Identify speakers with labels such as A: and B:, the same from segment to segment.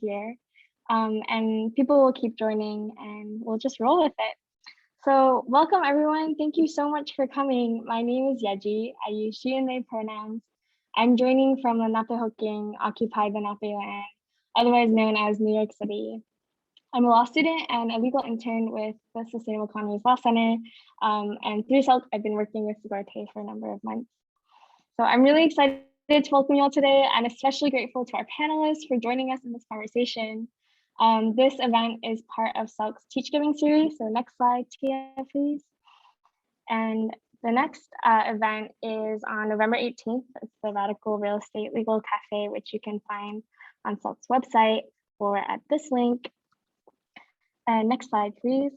A: here. And people will keep joining and we'll just roll with it. So welcome everyone. Thank you so much for coming. My name is Yeji. I use she and they pronouns. I'm joining from Lenape Hoking, Occupy Lenape Land, otherwise known as New York City. I'm a law student and a legal intern with the Sustainable Economies Law Center. And through SELC, I've been working with Sogorea Te for a number of months. So I'm really excited to welcome you all today and especially grateful to our panelists for joining us in this conversation. This event is part of SELC's Teach Giving series. So next slide, Tia, please. And the next event is on November 18th. It's the Radical Real Estate Legal Cafe, which you can find on SELC's website or at this link. And next slide, please.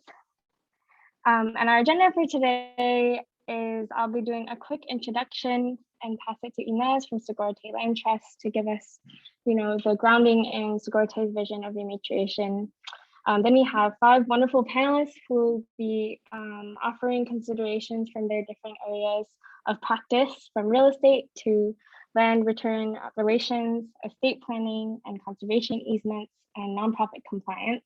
A: And our agenda for today is I'll be doing a quick introduction and pass it to Inez from Sogorea Te Land Trust to give us, the grounding in Sogorea Te's vision of rematriation. Then we have 5 wonderful panelists who will be offering considerations from their different areas of practice, from real estate to land return relations, estate planning, and conservation easements, and nonprofit compliance.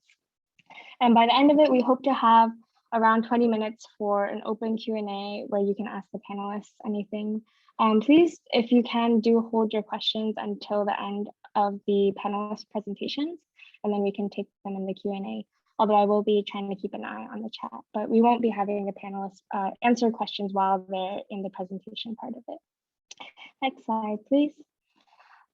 A: And by the end of it, we hope to have around 20 minutes for an open Q&A where you can ask the panelists anything. Please, if you can, do hold your questions until the end of the panelist presentations, and then we can take them in the Q&A. Although I will be trying to keep an eye on the chat, but we won't be having the panelists answer questions while they're in the presentation part of it. Next slide, please.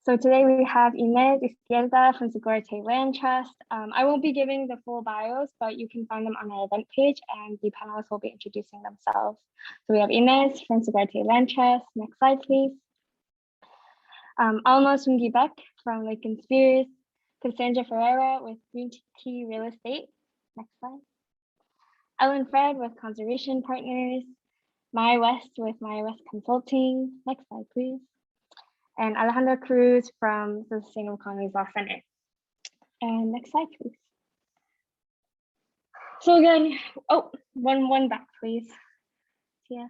A: So today we have Inez Izquierda from Sogorea Te Land Trust. I won't be giving the full bios, but you can find them on our event page and the panelists will be introducing themselves. So we have Inez from Sogorea Te Land Trust. Next slide, please. Alma Sungibek from Lake and Spears. Cassandra Ferreira with Green Tea Real Estate. Next slide. Ellen Fred with Conservation Partners. Maya West with Maya West Consulting. Next slide, please. And Alejandra Cruz from the Sustainable Economies Law Center. And next slide, please. So again, one back, please. Yeah,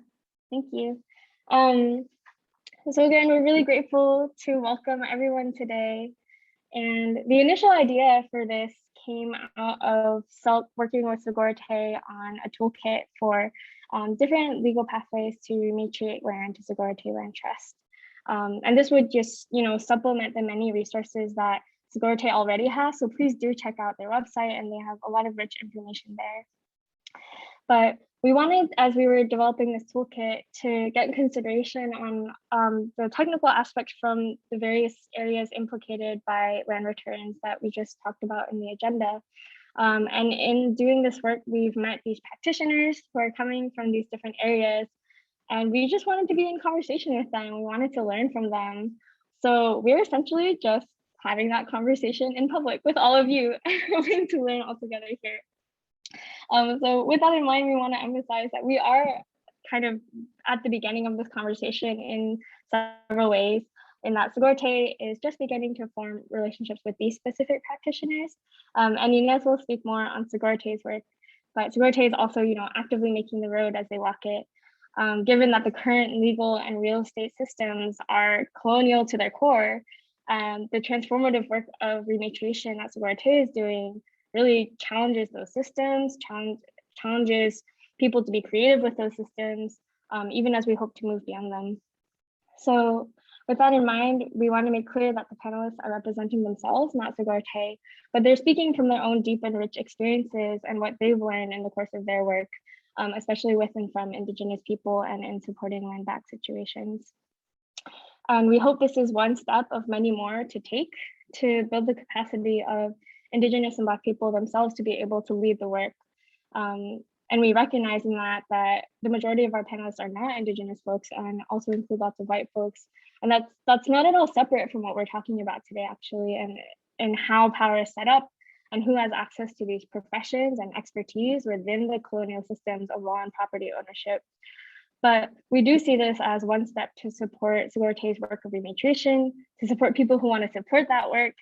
A: thank you. So again, we're really grateful to welcome everyone today. And the initial idea for this came out of SELC working with Sogorea Te on a toolkit for different legal pathways to rematriate land to Sogorea Te Land Trust. And this would just, supplement the many resources that Sogorea Te already has. So please do check out their website and they have a lot of rich information there. But we wanted, as we were developing this toolkit, to get consideration on the technical aspects from the various areas implicated by land returns that we just talked about in the agenda. And in doing this work, we've met these practitioners who are coming from these different areas. And we just wanted to be in conversation with them. We wanted to learn from them. So we're essentially just having that conversation in public with all of you, hoping to learn all together here. So with that in mind, we want to emphasize that we are kind of at the beginning of this conversation in several ways, in that Sogorea Te is just beginning to form relationships with these specific practitioners. And Inez will speak more on Sogorea Te's work, but Sogorea Te is also, actively making the road as they walk it. Given that the current legal and real estate systems are colonial to their core, the transformative work of rematriation that Sogorea Te is doing really challenges those systems, challenges people to be creative with those systems, even as we hope to move beyond them. So with that in mind, we want to make clear that the panelists are representing themselves, not Sogorea Te, but they're speaking from their own deep and rich experiences and what they've learned in the course of their work, especially with and from Indigenous people and in supporting land back situations. And we hope this is one step of many more to take to build the capacity of Indigenous and Black people themselves to be able to lead the work. And we recognize in that the majority of our panelists are not Indigenous folks and also include lots of white folks. And that's not at all separate from what we're talking about today, actually, and how power is set up and who has access to these professions and expertise within the colonial systems of law and property ownership. But we do see this as one step to support Sogorea Te's work of rematriation, to support people who want to support that work.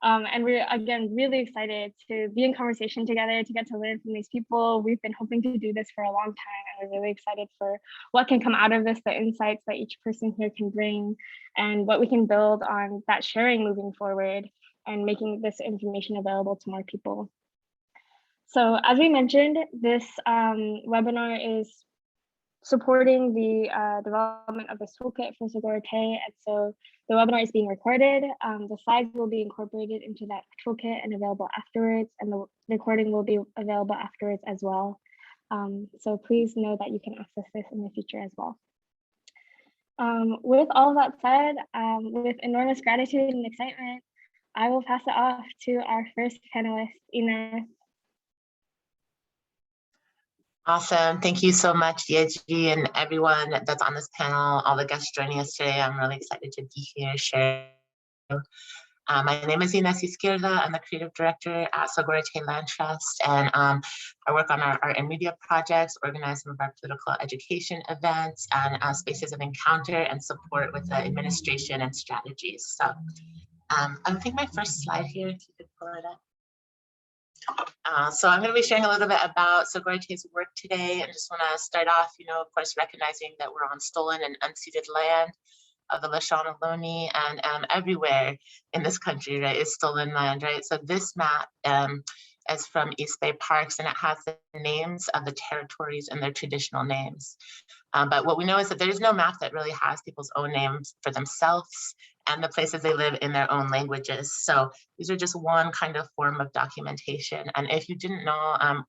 A: And we're, again, really excited to be in conversation together, to get to learn from these people. We've been hoping to do this for a long time, and we're really excited for what can come out of this, the insights that each person here can bring, and what we can build on that sharing moving forward. and making this information available to more people. So as we mentioned, this webinar is supporting the development of this toolkit for Sogorea Te, and so the webinar is being recorded. The slides will be incorporated into that toolkit and available afterwards, and the recording will be available afterwards as well. So please know that you can access this in the future as well. With all of that said, with enormous gratitude and excitement, I will pass it off to our first panelist, Ina.
B: Awesome. Thank you so much, Yeji, and everyone that's on this panel, all the guests joining us today. I'm really excited to be here sharing. My name is Inés Izquierda. I'm the creative director at Sogorea Te Land Trust, and I work on our art and media projects, organize some of our political education events, and spaces of encounter and support with the administration and strategies. So I think my first slide here, if you could pull it up. So I'm going to be sharing a little bit about Sogorea Te's work today, and just want to start off, of course, recognizing that we're on stolen and unceded land of the Lisjan Ohlone, and everywhere in this country, right, is stolen land, right? So this map is from East Bay Parks, and it has the names of the territories and their traditional names. But what we know is that there is no map that really has people's own names for themselves and the places they live in their own languages. So these are just one kind of form of documentation. And if you didn't know,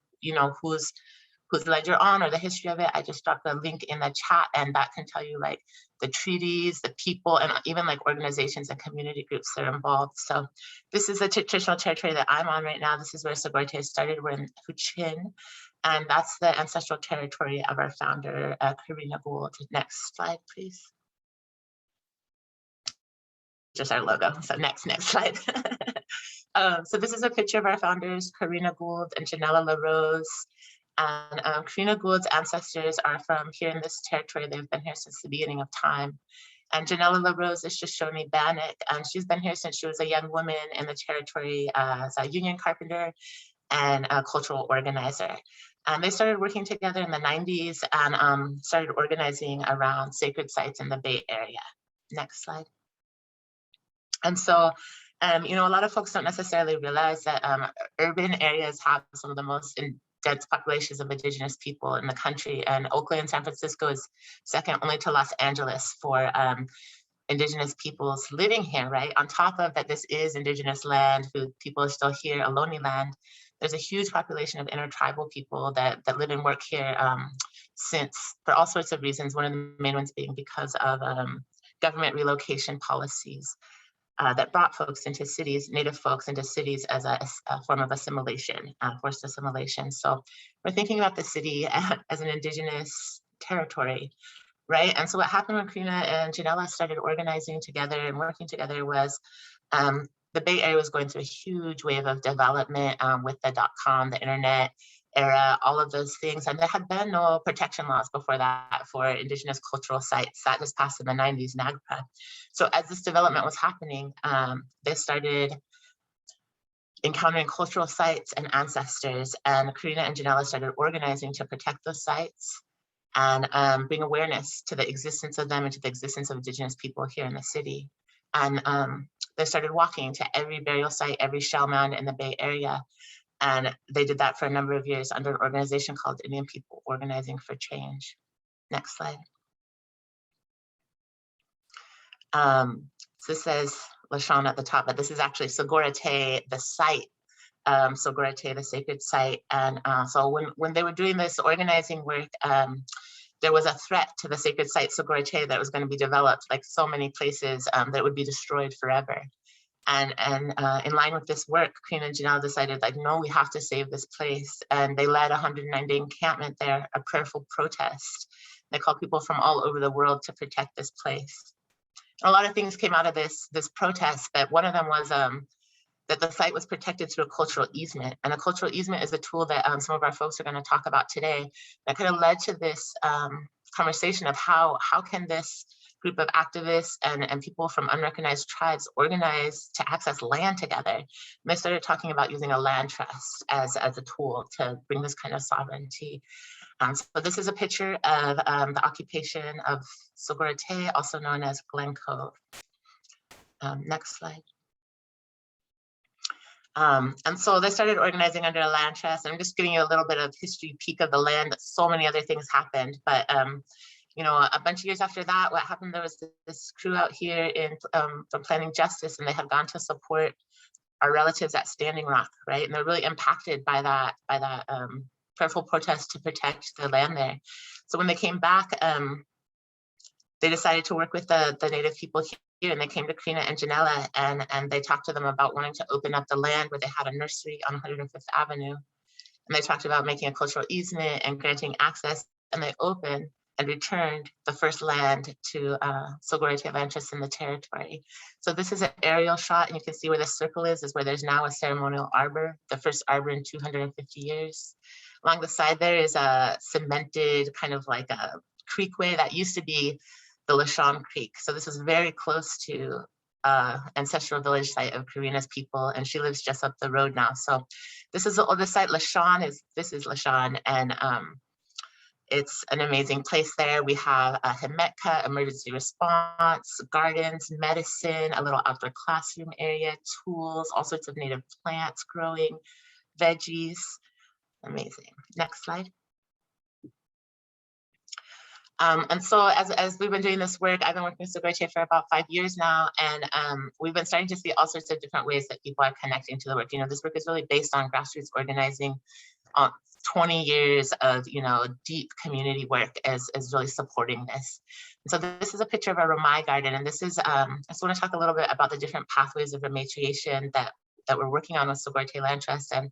B: whose land you're on or the history of it, I just dropped a link in the chat, and that can tell you like the treaties, the people, and even like organizations and community groups that are involved. So this is the traditional territory that I'm on right now. This is where Sogorea Te started. We're in Huchin, and that's the ancestral territory of our founder, Karina Gould. Next slide, please. Just our logo. So next slide. So this is a picture of our founders, Karina Gould and Janella LaRose. And Karina Gould's ancestors are from here in this territory. They've been here since the beginning of time. And Janella LaRose is Shoshone Bannock, and she's been here since she was a young woman in the territory as a union carpenter and a cultural organizer. And they started working together in the 90s and started organizing around sacred sites in the Bay Area. Next slide. And so, a lot of folks don't necessarily realize that urban areas have some of the most dense populations of Indigenous people in the country. And Oakland and San Francisco is second only to Los Angeles for Indigenous peoples living here, right? On top of that, this is Indigenous land, people are still here, Ohlone land. There's a huge population of intertribal people that live and work here for all sorts of reasons. One of the main ones being because of government relocation policies that brought folks into cities, Native folks into cities as a form of assimilation, forced assimilation. So we're thinking about the city as an Indigenous territory, right? And so what happened when Karina and Janella started organizing together and working together was the Bay Area was going through a huge wave of development with the .com, the internet era, all of those things. And there had been no protection laws before that for Indigenous cultural sites. That just passed in the 90s, NAGPRA. So as this development was happening, they started encountering cultural sites and ancestors, and Karina and Janella started organizing to protect those sites and bring awareness to the existence of them and to the existence of Indigenous people here in the city. And they started walking to every burial site, every shell mound in the Bay Area. And they did that for a number of years under an organization called Indian People Organizing for Change. Next slide. So this says Lashon at the top, but this is actually Sogorea Te, the site, Sogorea Te, the sacred site. And so when they were doing this organizing work, there was a threat to the sacred site Sogorea Te that was going to be developed, like so many places, that would be destroyed forever. And in line with this work, Karina and Janelle decided, like, no, we have to save this place. And they led a 109-day encampment there, a prayerful protest. They called people from all over the world to protect this place. And a lot of things came out of this protest, but one of them was that the site was protected through a cultural easement. And a cultural easement is a tool that some of our folks are going to talk about today that kind of led to this conversation of how can this group of activists and people from unrecognized tribes organize to access land together. And they started talking about using a land trust as a tool to bring this kind of sovereignty. So this is a picture of the occupation of Sogorea Te, also known as Glen Cove. Next slide. And so they started organizing under a land trust. I'm just giving you a little bit of history peek of the land. So many other things happened, but you know, a bunch of years after that, what happened, there was this crew out here in from Planning Justice, and they had gone to support our relatives at Standing Rock, right? And they're really impacted by that prayerful protest to protect the land there. So when they came back, they decided to work with the native people here, and they came to Karina and Janella, and they talked to them about wanting to open up the land where they had a nursery on 105th Avenue. And they talked about making a cultural easement and granting access, and they opened and returned the first land to Sogorea Te Land Trust in the territory. So this is an aerial shot, and you can see where the circle is where there's now a ceremonial arbor, the first arbor in 250 years. Along the side there is a cemented kind of like a creekway that used to be the Lashon Creek. So this is very close to ancestral village site of Karina's people, and she lives just up the road now. So this is the site. This is Lashon, and it's an amazing place there. We have a Hemetka, emergency response, gardens, medicine, a little outdoor classroom area, tools, all sorts of native plants growing, veggies. Amazing. Next slide. And so as we've been doing this work, I've been working with Sogorea for about 5 years now, and we've been starting to see all sorts of different ways that people are connecting to the work. You know, this work is really based on grassroots organizing. 20 years of, you know, deep community work is really supporting this. And so this is a picture of a Ramai garden, and this is I just want to talk a little bit about the different pathways of rematriation that we're working on with Sogorea Te Land Trust. And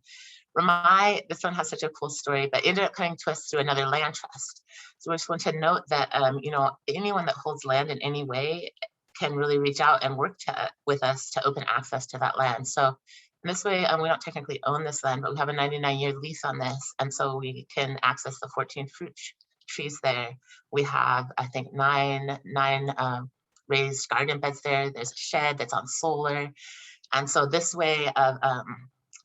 B: Ramai, this one has such a cool story, but ended up coming to us through another land trust. So we just want to note that you know, anyone that holds land in any way can really reach out and work with us to open access to that land. So in this way, we don't technically own this land, but we have a 99-year lease on this, and so we can access the 14 fruit trees there. We have, I think, nine raised garden beds there. There's a shed that's on solar, and so this way of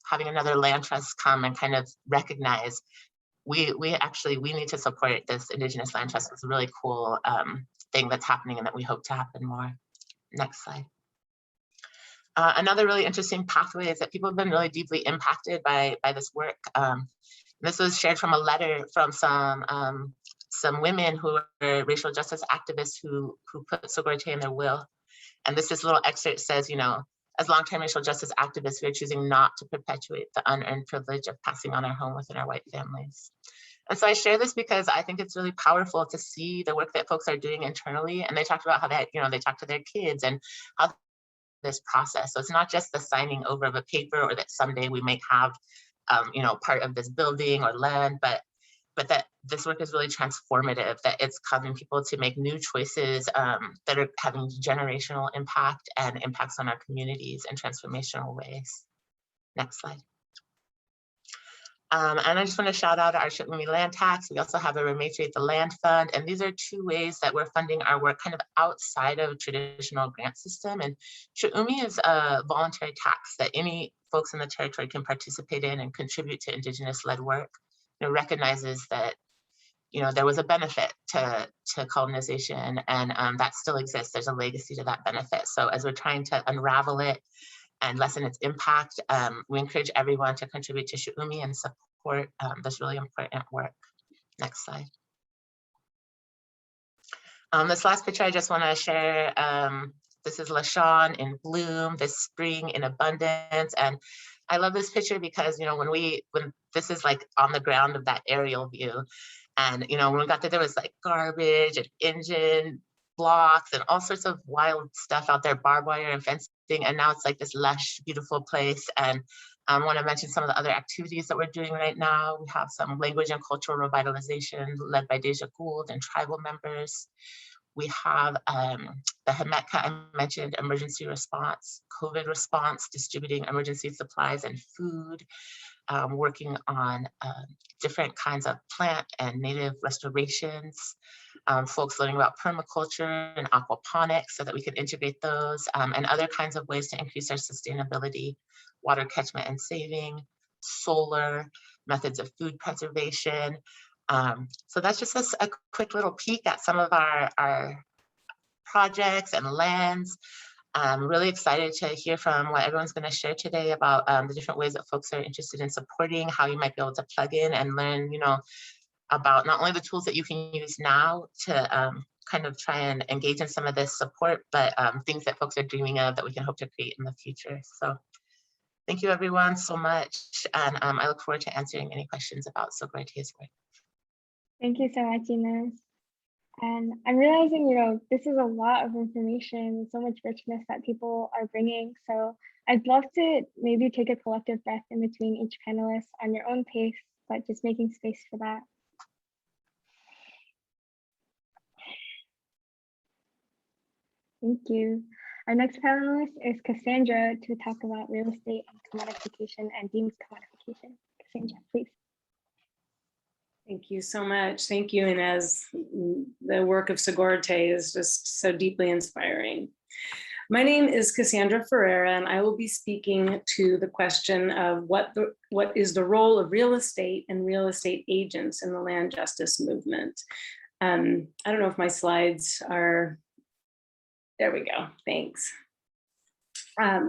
B: having another land trust come and kind of recognize we need to support this Indigenous land trust. It's a really cool thing that's happening and that we hope to happen more. Next slide. Another really interesting pathway is that people have been really deeply impacted by this work. This was shared from a letter from some women who were racial justice activists who put Sogorea Te in their will. And this little excerpt says, you know, as long-term racial justice activists, we are choosing not to perpetuate the unearned privilege of passing on our home within our white families. And so I share this because I think it's really powerful to see the work that folks are doing internally. And they talked about how they talk to their kids and how this process. So it's not just the signing over of a paper, or that someday we may have, you know, part of this building or land, but that this work is really transformative, that it's causing people to make new choices that are having generational impact and impacts on our communities in transformational ways. Next slide. And I just want to shout out our Sumi Land Tax. We also have a Rematriate the Land Fund, and these are two ways that we're funding our work kind of outside of traditional grant system. And Sumi is a voluntary tax that any folks in the territory can participate in and contribute to Indigenous-led work. It recognizes that, you know, there was a benefit to colonization, and that still exists. There's a legacy to that benefit. So as we're trying to unravel it and lessen its impact, we encourage everyone to contribute to Sumi and support this really important work. Next slide. This last picture I just want to share, this is Lashon in bloom, this spring in abundance. And I love this picture because, you know, when this is like on the ground of that aerial view, and, you know, when we got there was like garbage and engine blocks and all sorts of wild stuff out there, barbed wire and fencing, and now it's like this lush, beautiful place. And I want to mention some of the other activities that we're doing right now. We have some language and cultural revitalization led by Deja Gould and tribal members. We have the Hemetka I mentioned, emergency response, COVID response, distributing emergency supplies and food, working on different kinds of plant and native restorations, folks learning about permaculture and aquaponics so that we can integrate those, and other kinds of ways to increase our sustainability, water catchment and saving, solar, methods of food preservation. So that's just a quick little peek at some of our projects and lands. I'm really excited to hear from what everyone's going to share today about the different ways that folks are interested in supporting, how you might be able to plug in and learn, about not only the tools that you can use now to kind of try and engage in some of this support, but things that folks are dreaming of that we can hope to create in the future. So thank you everyone so much. And I look forward to answering any questions about Sogorea Te's work.
A: Thank you so much, Ines. And I'm realizing, this is a lot of information, so much richness that people are bringing. So I'd love to maybe take a collective breath in between each panelist on your own pace, but just making space for that. Thank you. Our next panelist is Cassandra to talk about real estate and commodification and deemed commodification. Cassandra, please.
C: Thank you so much. Thank you, Inez. The work of Sogorea Te is just so deeply inspiring. My name is Cassandra Ferreira, and I will be speaking to the question of what is the role of real estate and real estate agents in the land justice movement. I don't know if my slides are, there we go, thanks. I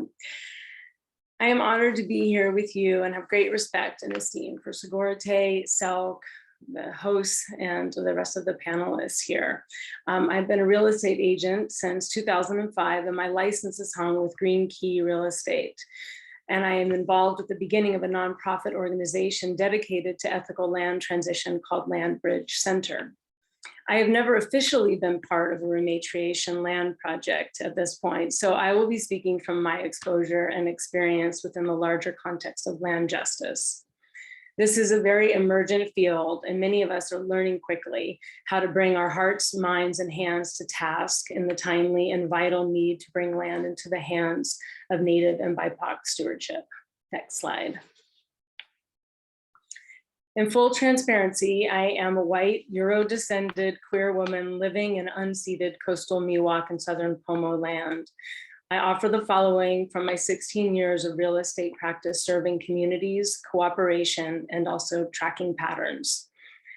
C: am honored to be here with you and have great respect and esteem for Sogorea Te, Selk, the hosts, and the rest of the panelists here. I've been a real estate agent since 2005, and my license is hung with Green Key Real Estate. And I am involved at the beginning of a nonprofit organization dedicated to ethical land transition called Land Bridge Center. I have never officially been part of a rematriation land project at this point, so I will be speaking from my exposure and experience within the larger context of land justice. This is a very emergent field, and many of us are learning quickly how to bring our hearts, minds, and hands to task in the timely and vital need to bring land into the hands of Native and BIPOC stewardship. Next slide. In full transparency, I am a white, Euro-descended queer woman living in unceded coastal Miwok and Southern Pomo land. I offer the following from my 16 years of real estate practice serving communities, cooperation, and also tracking patterns.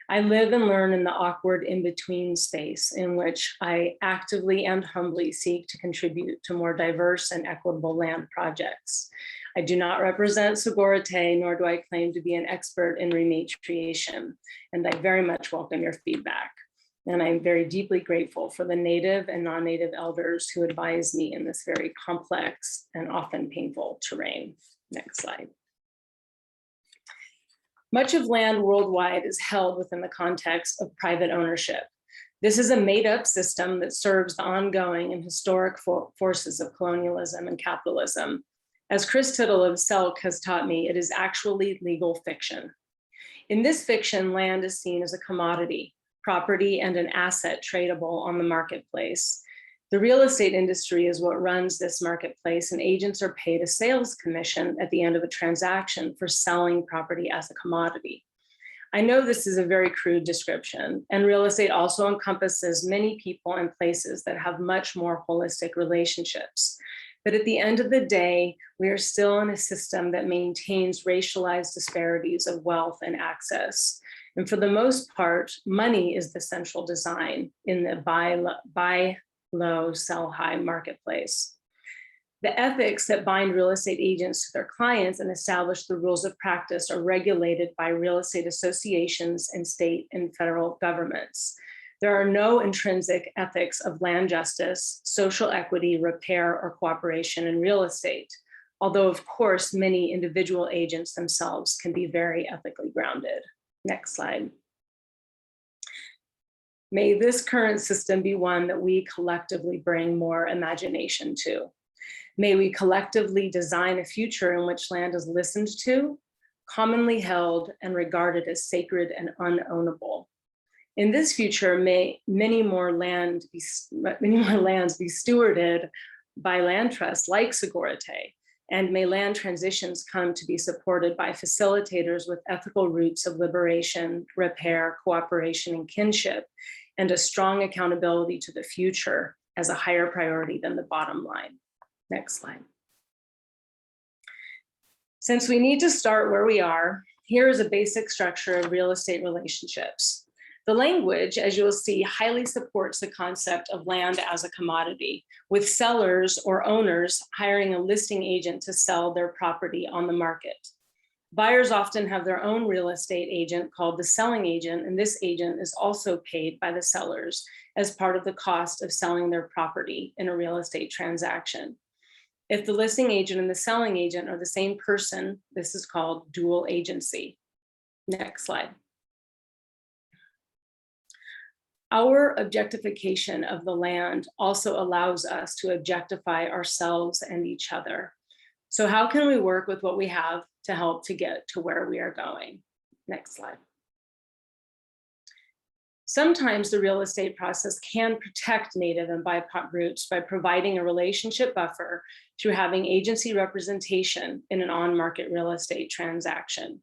C: I live and learn in the awkward in-between space in which I actively and humbly seek to contribute to more diverse and equitable land projects. I do not represent Sogorea Te, nor do I claim to be an expert in rematriation, and I very much welcome your feedback. And I'm very deeply grateful for the Native and non-Native elders who advise me in this very complex and often painful terrain. Next slide. Much of land worldwide is held within the context of private ownership. This is a made-up system that serves the ongoing and historic forces of colonialism and capitalism. As Chris Tittle of Selk has taught me, it is actually legal fiction. In this fiction, land is seen as a commodity, property, and an asset tradable on the marketplace. The real estate industry is what runs this marketplace, and agents are paid a sales commission at the end of a transaction for selling property as a commodity. I know this is a very crude description, and real estate also encompasses many people and places that have much more holistic relationships. But at the end of the day, we are still in a system that maintains racialized disparities of wealth and access. And for the most part, money is the central design in the buy low, sell high marketplace. The ethics that bind real estate agents to their clients and establish the rules of practice are regulated by real estate associations and state and federal governments. There are no intrinsic ethics of land justice, social equity, repair, or cooperation in real estate, although of course, many individual agents themselves can be very ethically grounded. Next slide. May this current system be one that we collectively bring more imagination to. May we collectively design a future in which land is listened to, commonly held, and regarded as sacred and unownable. In this future, may many more lands be stewarded by land trusts like Sogorea Te, and may land transitions come to be supported by facilitators with ethical roots of liberation, repair, cooperation, and kinship, and a strong accountability to the future as a higher priority than the bottom line. Next slide. Since we need to start where we are, here is a basic structure of real estate relationships. The language, as you'll see, highly supports the concept of land as a commodity, with sellers or owners hiring a listing agent to sell their property on the market. Buyers often have their own real estate agent called the selling agent, and this agent is also paid by the sellers as part of the cost of selling their property in a real estate transaction. If the listing agent and the selling agent are the same person, this is called dual agency. Next slide. Our objectification of the land also allows us to objectify ourselves and each other. So how can we work with what we have to help to get to where we are going? Next slide. Sometimes the real estate process can protect Native and BIPOC groups by providing a relationship buffer through having agency representation in an on-market real estate transaction.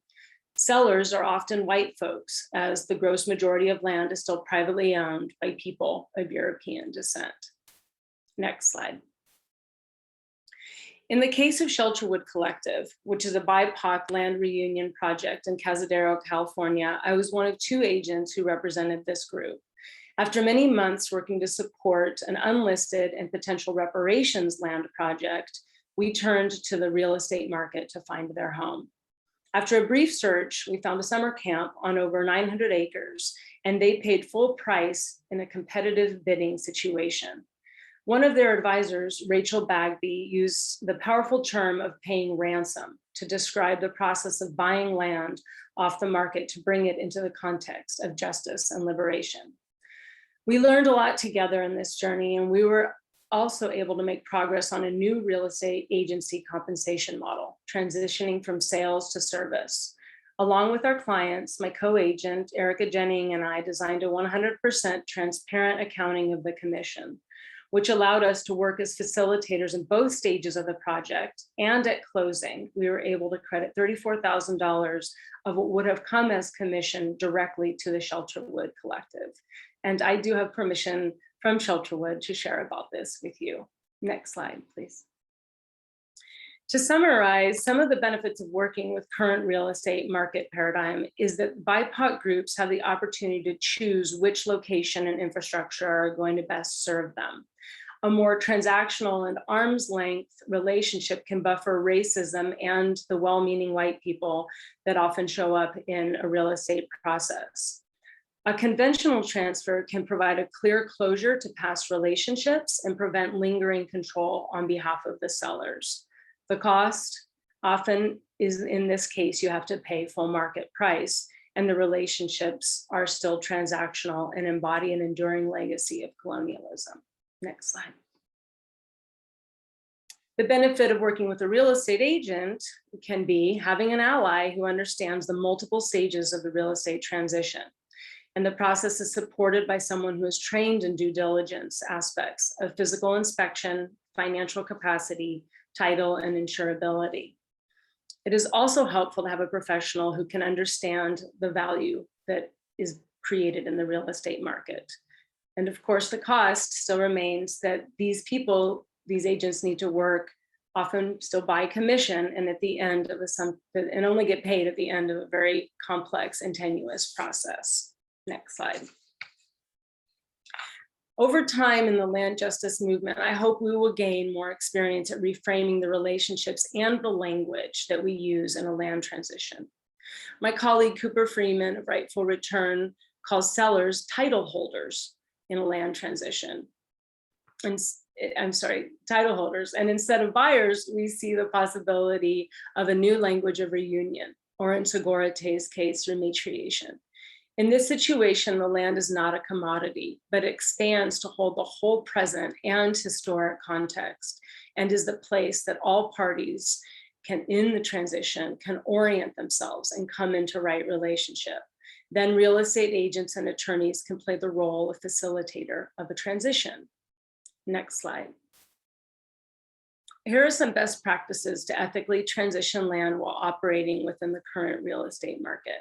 C: Sellers are often white folks, as the gross majority of land is still privately owned by people of European descent. Next slide. In the case of Shelterwood Collective, which is a BIPOC land reunion project in Cazadero, California, I was one of 2 agents who represented this group. After many months working to support an unlisted and potential reparations land project, we turned to the real estate market to find their home. After a brief search, we found a summer camp on over 900 acres, and they paid full price in a competitive bidding situation. One of their advisors, Rachel Bagby, used the powerful term of paying ransom to describe the process of buying land off the market to bring it into the context of justice and liberation. We learned a lot together in this journey, and we were also able to make progress on a new real estate agency compensation model, transitioning from sales to service. Along with our clients, my co-agent, Erica Jennings, and I designed a 100% transparent accounting of the commission, which allowed us to work as facilitators in both stages of the project. And at closing, we were able to credit $34,000 of what would have come as commission directly to the Shelterwood Collective. And I do have permission from Shelterwood to share about this with you. Next slide, please. To summarize, some of the benefits of working with current real estate market paradigm is that BIPOC groups have the opportunity to choose which location and infrastructure are going to best serve them. A more transactional and arm's length relationship can buffer racism and the well-meaning white people that often show up in a real estate process. A conventional transfer can provide a clear closure to past relationships and prevent lingering control on behalf of the sellers. The cost often is, in this case, you have to pay full market price, and the relationships are still transactional and embody an enduring legacy of colonialism. Next slide. The benefit of working with a real estate agent can be having an ally who understands the multiple stages of the real estate transition. And the process is supported by someone who is trained in due diligence aspects of physical inspection, financial capacity, title, and insurability. It is also helpful to have a professional who can understand the value that is created in the real estate market. And of course, the cost still remains that these people, these agents need to work often still by commission and at the end of and only get paid at the end of a very complex and tenuous process. Next slide. Over time in the land justice movement, I hope we will gain more experience at reframing the relationships and the language that we use in a land transition. My colleague Cooper Freeman of Rightful Return calls sellers title holders in a land transition. And title holders. And instead of buyers, we see the possibility of a new language of reunion, or in Sogorea Te's case, rematriation. In this situation, the land is not a commodity, but expands to hold the whole present and historic context, and is the place that all parties can, in the transition, can orient themselves and come into right relationship. Then real estate agents and attorneys can play the role of facilitator of a transition. Next slide. Here are some best practices to ethically transition land while operating within the current real estate market.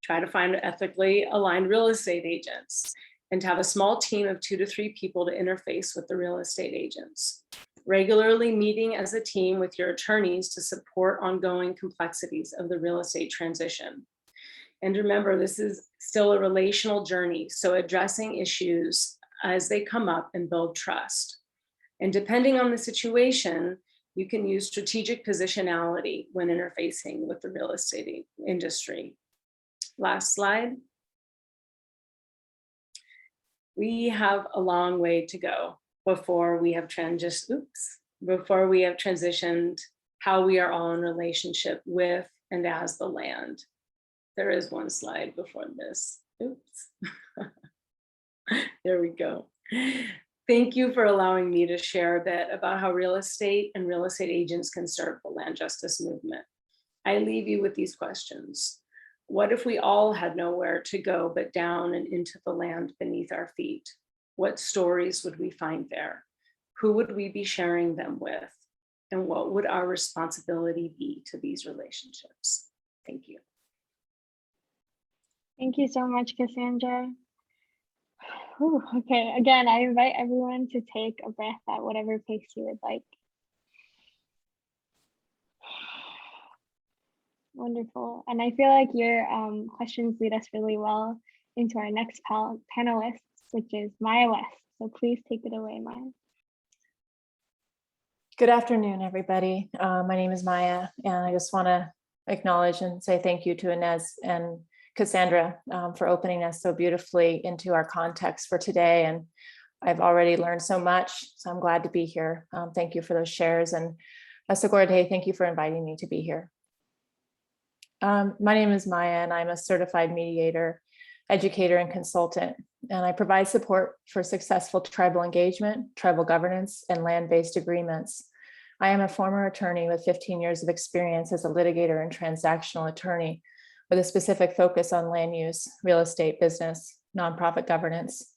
C: Try to find ethically aligned real estate agents and to have a small team of 2 to 3 people to interface with the real estate agents. Regularly meeting as a team with your attorneys to support ongoing complexities of the real estate transition. And remember, this is still a relational journey. So addressing issues as they come up and build trust. And depending on the situation, you can use strategic positionality when interfacing with the real estate industry. Last slide. We have a long way to go before we have transitioned how we are all in relationship with and as the land. There is one slide before this. Oops. There we go. Thank you for allowing me to share a bit about how real estate and real estate agents can serve the land justice movement. I leave you with these questions. What if we all had nowhere to go but down and into the land beneath our feet? What stories would we find there? Who would we be sharing them with? And what would our responsibility be to these relationships? Thank you.
A: Thank you so much, Cassandra. Whew, okay, again, I invite everyone to take a breath at whatever pace you would like. Wonderful. And I feel like your questions lead us really well into our next panelist, which is Maya West. So please take it away, Maya.
D: Good afternoon, everybody. My name is Maya, and I just want to acknowledge and say thank you to Inez and Cassandra for opening us so beautifully into our context for today. And I've already learned so much, so I'm glad to be here. Thank you for those shares. And Sogorea Te, thank you for inviting me to be here. My name is Maya, and I'm a certified mediator, educator, and consultant. And I provide support for successful tribal engagement, tribal governance, and land-based agreements. I am a former attorney with 15 years of experience as a litigator and transactional attorney with a specific focus on land use, real estate, business, nonprofit governance.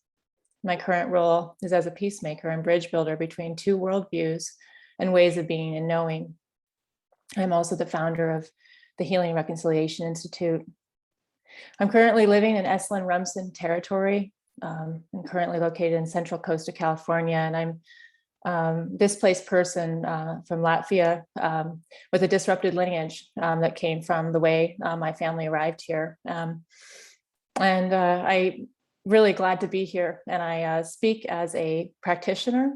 D: My current role is as a peacemaker and bridge builder between two worldviews and ways of being and knowing. I'm also the founder of the Healing and Reconciliation Institute. I'm currently living in Esalen-Rumsen territory. I'm currently located in Central Coast of California, and I'm displaced person from Latvia with a disrupted lineage that came from the way my family arrived here. I'm really glad to be here, and I speak as a practitioner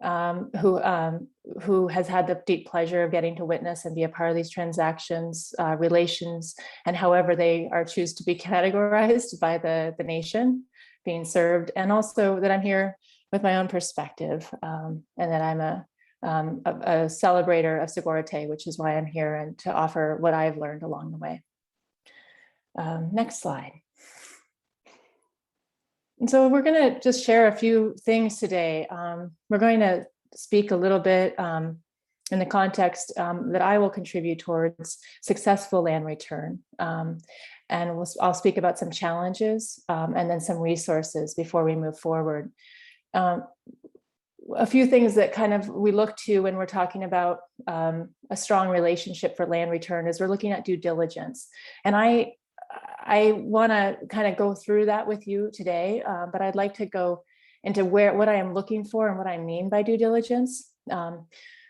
D: who has had the deep pleasure of getting to witness and be a part of these transactions, relations, and however they are choose to be categorized by the nation being served, and also that I'm here with my own perspective, and that I'm a celebrator of Sogorea Te, which is why I'm here, and to offer what I've learned along the way. Next slide. And so we're going to just share a few things today. We're going to speak a little bit in the context that I will contribute towards successful land return. And I'll speak about some challenges and then some resources before we move forward. A few things that kind of we look to when we're talking about a strong relationship for land return is we're looking at due diligence. And I want to kind of go through that with you today, but I'd like to go into what I am looking for and what I mean by due diligence.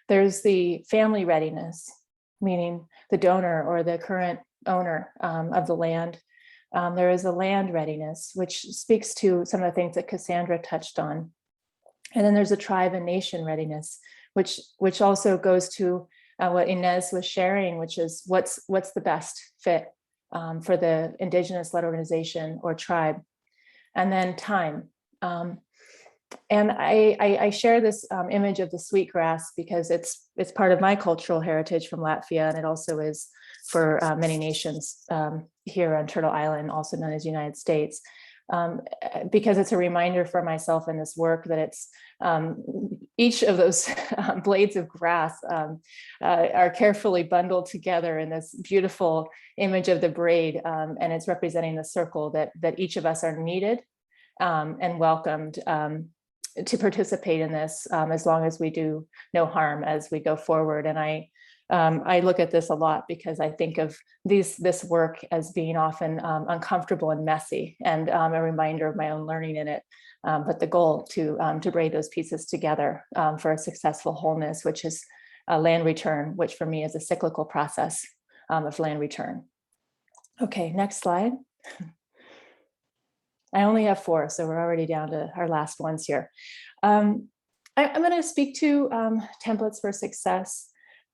D: There's the family readiness, meaning the donor or the current owner of the land. There is a land readiness, which speaks to some of the things that Cassandra touched on. And then there's a tribe and nation readiness, which also goes to what Inez was sharing, which is what's the best fit for the indigenous-led organization or tribe. And then time. And I share this image of the sweetgrass because it's part of my cultural heritage from Latvia, and it also is for many nations here on Turtle Island, also known as United States, because it's a reminder for myself in this work that it's each of those blades of grass are carefully bundled together in this beautiful image of the braid, and it's representing the circle that each of us are needed and welcomed to participate in this as long as we do no harm as we go forward. And I look at this a lot because I think of this work as being often uncomfortable and messy, and a reminder of my own learning in it. But the goal to braid those pieces together for a successful wholeness, which is a land return, which for me is a cyclical process of land return. Okay, next slide. I only have 4, so we're already down to our last ones here. I'm going to speak to templates for success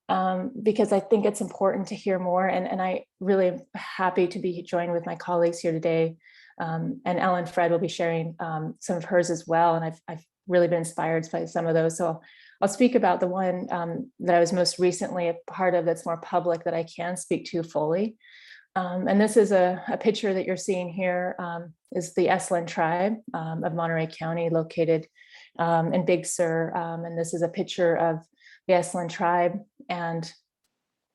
D: because I think it's important to hear more. And I really am happy to be joined with my colleagues here today. And Ellen Fred will be sharing some of hers as well. And I've really been inspired by some of those. So I'll speak about the one that I was most recently a part of that's more public that I can speak to fully. And this is a picture that you're seeing here is the Esalen tribe of Monterey County, located in Big Sur. And this is a picture of the Esalen tribe and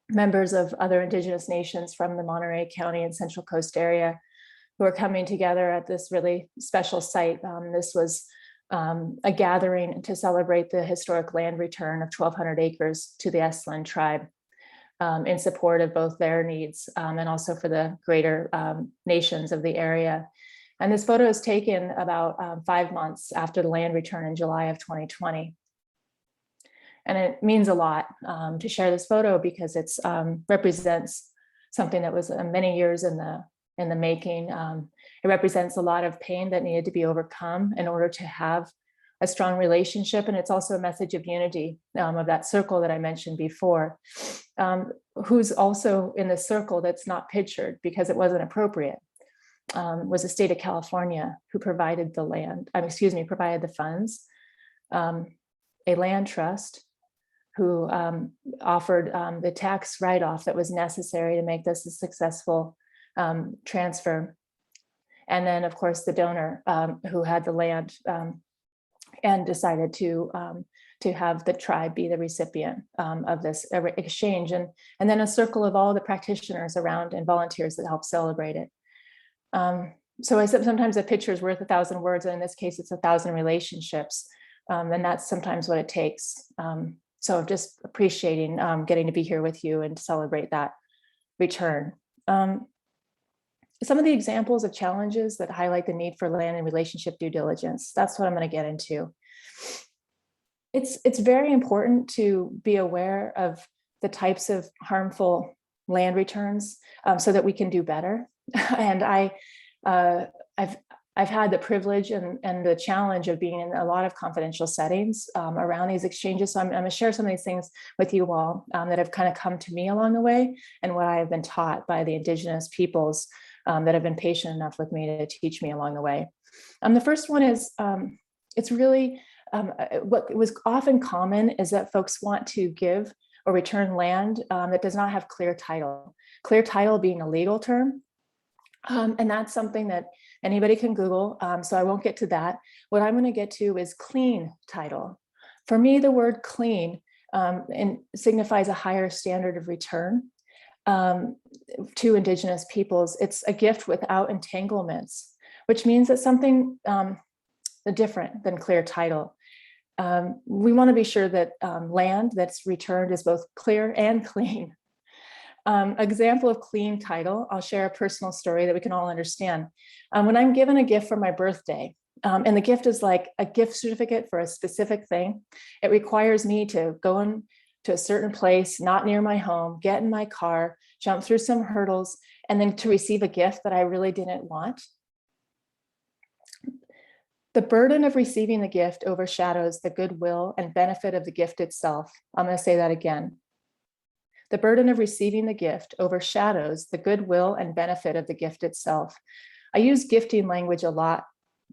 D: members of other indigenous nations from the Monterey County and Central Coast area who are coming together at this really special site. This was a gathering to celebrate the historic land return of 1,200 acres to the Esalen tribe. In support of both their needs and also for the greater nations of the area. And this photo is taken about 5 months after the land return in July of 2020. And it means a lot to share this photo because it represents something that was many years in the making. It represents a lot of pain that needed to be overcome in order to have a strong relationship. And it's also a message of unity of that circle that I mentioned before, who's also in the circle that's not pictured because it wasn't appropriate, was the state of California who provided the land, provided the funds, a land trust who offered the tax write-off that was necessary to make this a successful transfer. And then of course the donor who had the land and decided to have the tribe be the recipient of this exchange, and then a circle of all the practitioners around and volunteers that help celebrate it. So I said sometimes a picture is worth 1,000 words, and in this case, it's 1,000 relationships, and that's sometimes what it takes. So just appreciating getting to be here with you and celebrate that return. Some of the examples of challenges that highlight the need for land and relationship due diligence. That's what I'm going to get into. It's very important to be aware of the types of harmful land returns so that we can do better. And I've had the privilege and the challenge of being in a lot of confidential settings around these exchanges. So I'm going to share some of these things with you all that have kind of come to me along the way and what I have been taught by the indigenous peoples that have been patient enough with me to teach me along the way. The first one is, it's really, what was often common is that folks want to give or return land that does not have clear title. Clear title being a legal term. And that's something that anybody can Google, so I won't get to that. What I'm going to get to is clean title. For me, the word clean signifies a higher standard of return. To indigenous peoples, it's a gift without entanglements, which means that something different than clear title. We want to be sure that land that's returned is both clear and clean. Example of clean title, I'll share a personal story that we can all understand. When I'm given a gift for my birthday, and the gift is like a gift certificate for a specific thing, it requires me to go in to a certain place, not near my home, get in my car, jump through some hurdles, and then to receive a gift that I really didn't want. The burden of receiving the gift overshadows the goodwill and benefit of the gift itself. I'm going to say that again. The burden of receiving the gift overshadows the goodwill and benefit of the gift itself. I use gifting language a lot,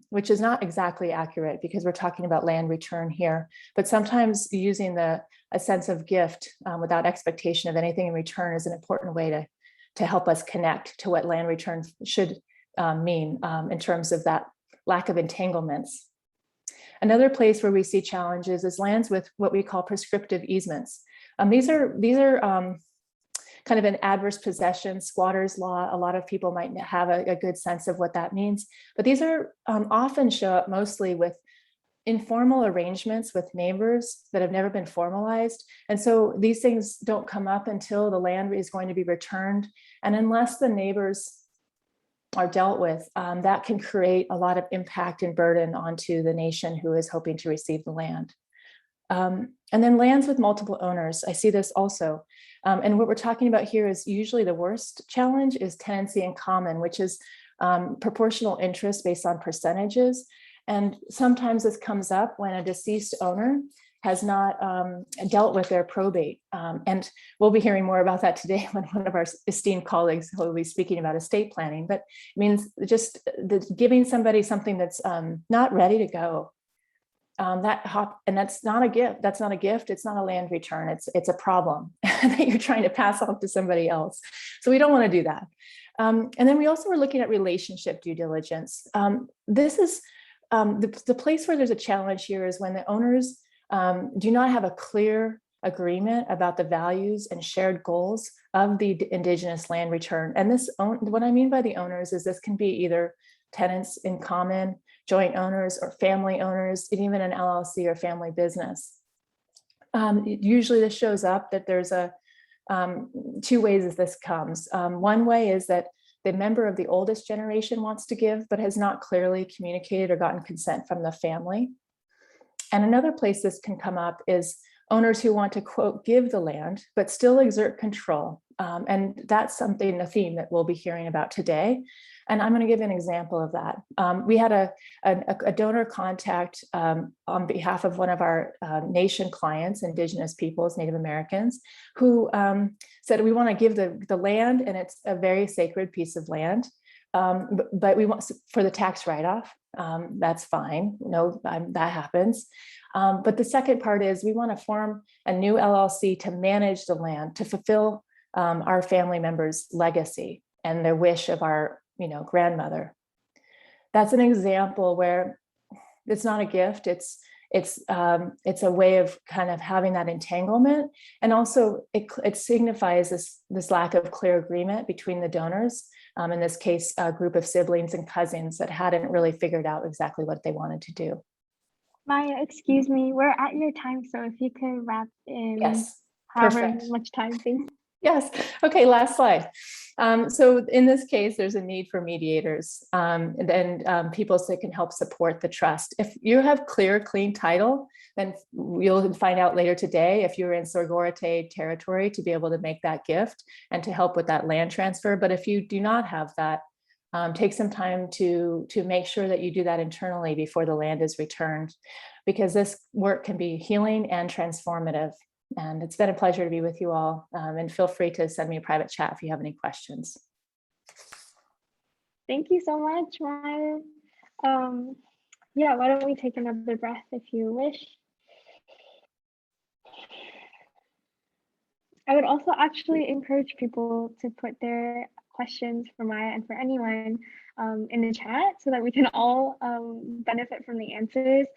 D: which is not exactly accurate because we're talking about land return here, but sometimes using a sense of gift without expectation of anything in return is an important way to help us connect to what land return should mean in terms of that lack of entanglements. Another place where we see challenges is lands with what we call prescriptive easements. These are kind of an adverse possession, squatter's law. A lot of people might have a good sense of what that means, but these are often show up mostly with informal arrangements with neighbors that have never been formalized. And so these things don't come up until the land is going to be returned. And unless the neighbors are dealt with, that can create a lot of impact and burden onto the nation who is hoping to receive the land. And then lands with multiple owners, I see this also. And what we're talking about here is usually the worst challenge is tenancy in common, which is proportional interest based on percentages. And sometimes this comes up when a deceased owner has not dealt with their probate. And we'll be hearing more about that today when one of our esteemed colleagues will be speaking about estate planning, but it means just giving somebody something that's not ready to go. And that's not a gift. That's not a gift. It's not a land return. It's a problem that you're trying to pass off to somebody else. So we don't want to do that. And then we also were looking at relationship due diligence. This is the place where there's a challenge here is when the owners do not have a clear agreement about the values and shared goals of the Indigenous land return. And what I mean by the owners is this can be either tenants in common, joint owners, or family owners, and even an LLC or family business. Usually this shows up that there's two ways as this comes. One way is that the member of the oldest generation wants to give, but has not clearly communicated or gotten consent from the family. And another place this can come up is owners who want to, quote, give the land, but still exert control. And that's a theme that we'll be hearing about today. And I'm going to give an example of that. We had a donor contact on behalf of one of our nation clients, Indigenous peoples, Native Americans, who said, we want to give the land, and it's a very sacred piece of land, but we want for the tax write-off. That's fine. No, that happens. But the second part is we want to form a new LLC to manage the land, to fulfill our family members' legacy and the wish of our grandmother. That's an example where it's not a gift. It's a way of kind of having that entanglement, and also it signifies this lack of clear agreement between the donors. In this case, a group of siblings and cousins that hadn't really figured out exactly what they wanted to do.
A: Maya, excuse me, we're at your time, so if you could wrap in
D: Yes,
A: however
D: perfect.
A: much time, thanks.
D: Yes. Okay, last slide. So in this case, there's a need for mediators and people that can help support the trust. If you have clear, clean title, then you'll find out later today if you're in Sogorea Te territory to be able to make that gift and to help with that land transfer. But if you do not have that, take some time to make sure that you do that internally before the land is returned, because this work can be healing and transformative. And it's been a pleasure to be with you all. And feel free to send me a private chat if you have any questions.
A: Thank you so much, Maya. Yeah, why don't we take another breath if you wish. I would also actually encourage people to put their questions for Maya and for anyone in the chat so that we can all benefit from the answers.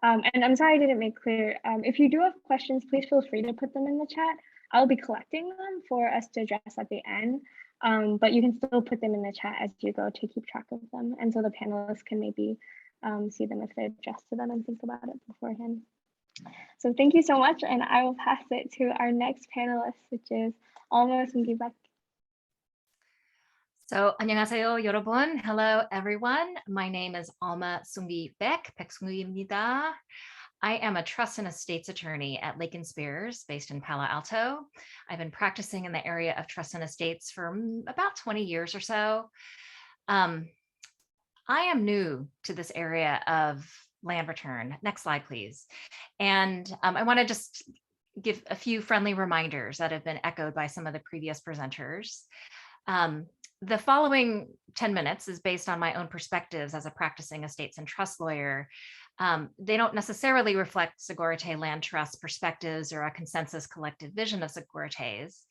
A: And I'm sorry I didn't make clear. If you do have questions, please feel free to put them in the chat. I'll be collecting them for us to address at the end, but you can still put them in the chat as you go to keep track of them. And so the panelists can maybe see them if they're addressed to them and think about it beforehand. So thank you so much. And I will pass it to our next panelist, which is Alma Sungi-Beck.
E: So, 안녕하세요, 여러분. Hello, everyone. My name is Alma Sungi-Beck. 백순기입니다. I am a trust and estates attorney at Lake and Spears, based in Palo Alto. I've been practicing in the area of trust and estates for about 20 years or so. I am new to this area of land return. Next slide, please. And I want to just give a few friendly reminders that have been echoed by some of the previous presenters. The following 10 minutes is based on my own perspectives as a practicing estates and trust lawyer. They don't necessarily reflect Sogorea Te Land Trust perspectives or a consensus collective vision of Sogorea Te's.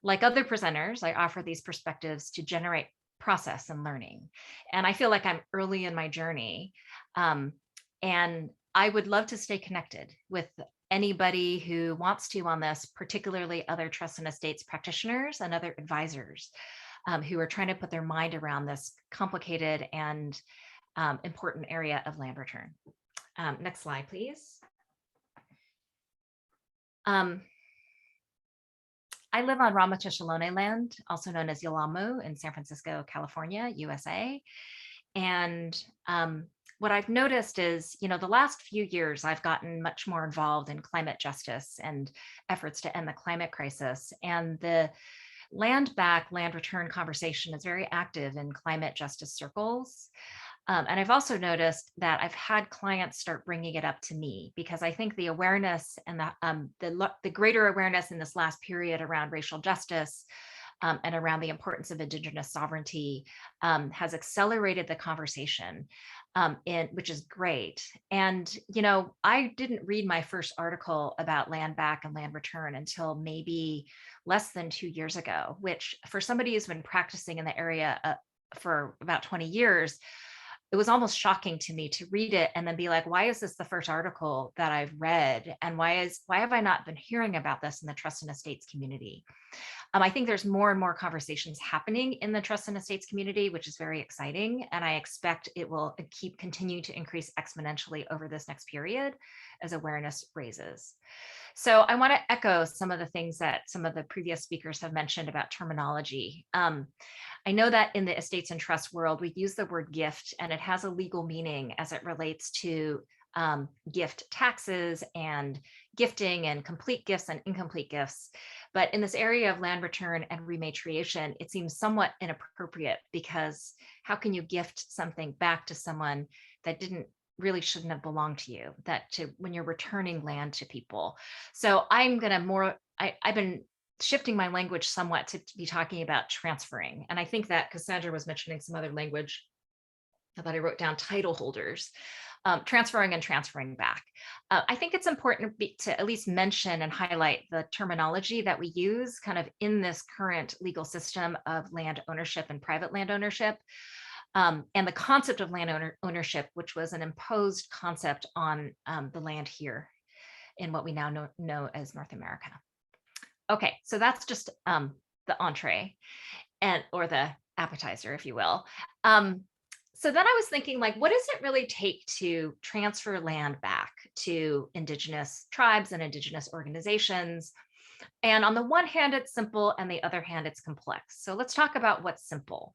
E: Like other presenters, I offer these perspectives to generate process and learning. And I feel like I'm early in my journey. And I would love to stay connected with anybody who wants to on this, particularly other trust and estates practitioners and other advisors who are trying to put their mind around this complicated and important area of land return. Next slide, please. I live on Rematriate Ohlone land, also known as Yalamu in San Francisco, California, USA. And what I've noticed is, the last few years, I've gotten much more involved in climate justice and efforts to end the climate crisis. And the land back, land return conversation is very active in climate justice circles. And I've also noticed that I've had clients start bringing it up to me, because I think the awareness and the greater awareness in this last period around racial justice and around the importance of Indigenous sovereignty has accelerated the conversation, which is great. And, I didn't read my first article about land back and land return until maybe less than 2 years ago, which for somebody who's been practicing in the area for about 20 years, it was almost shocking to me to read it and then be like, why is this the first article that I've read? And why have I not been hearing about this in the trust and estates community? I think there's more and more conversations happening in the trust and estates community, which is very exciting. And I expect it will continue to increase exponentially over this next period as awareness raises. So I want to echo some of the things that some of the previous speakers have mentioned about terminology. I know that in the estates and trust world, we use the word gift, and it has a legal meaning as it relates to gift taxes and gifting and complete gifts and incomplete gifts. But in this area of land return and rematriation, it seems somewhat inappropriate, because how can you gift something back to someone that shouldn't have belonged to you, when you're returning land to people? So I've been shifting my language somewhat to be talking about transferring. And I think that Cassandra was mentioning some other language that I wrote down, title holders. Transferring and transferring back. I think it's important to at least mention and highlight the terminology that we use kind of in this current legal system of land ownership and private land ownership, and the concept of land ownership, which was an imposed concept on the land here in what we now know as North America. Okay, so that's just the entree or the appetizer, if you will. So then I was thinking, what does it really take to transfer land back to Indigenous tribes and Indigenous organizations? And on the one hand, it's simple, and the other hand, it's complex. So let's talk about what's simple.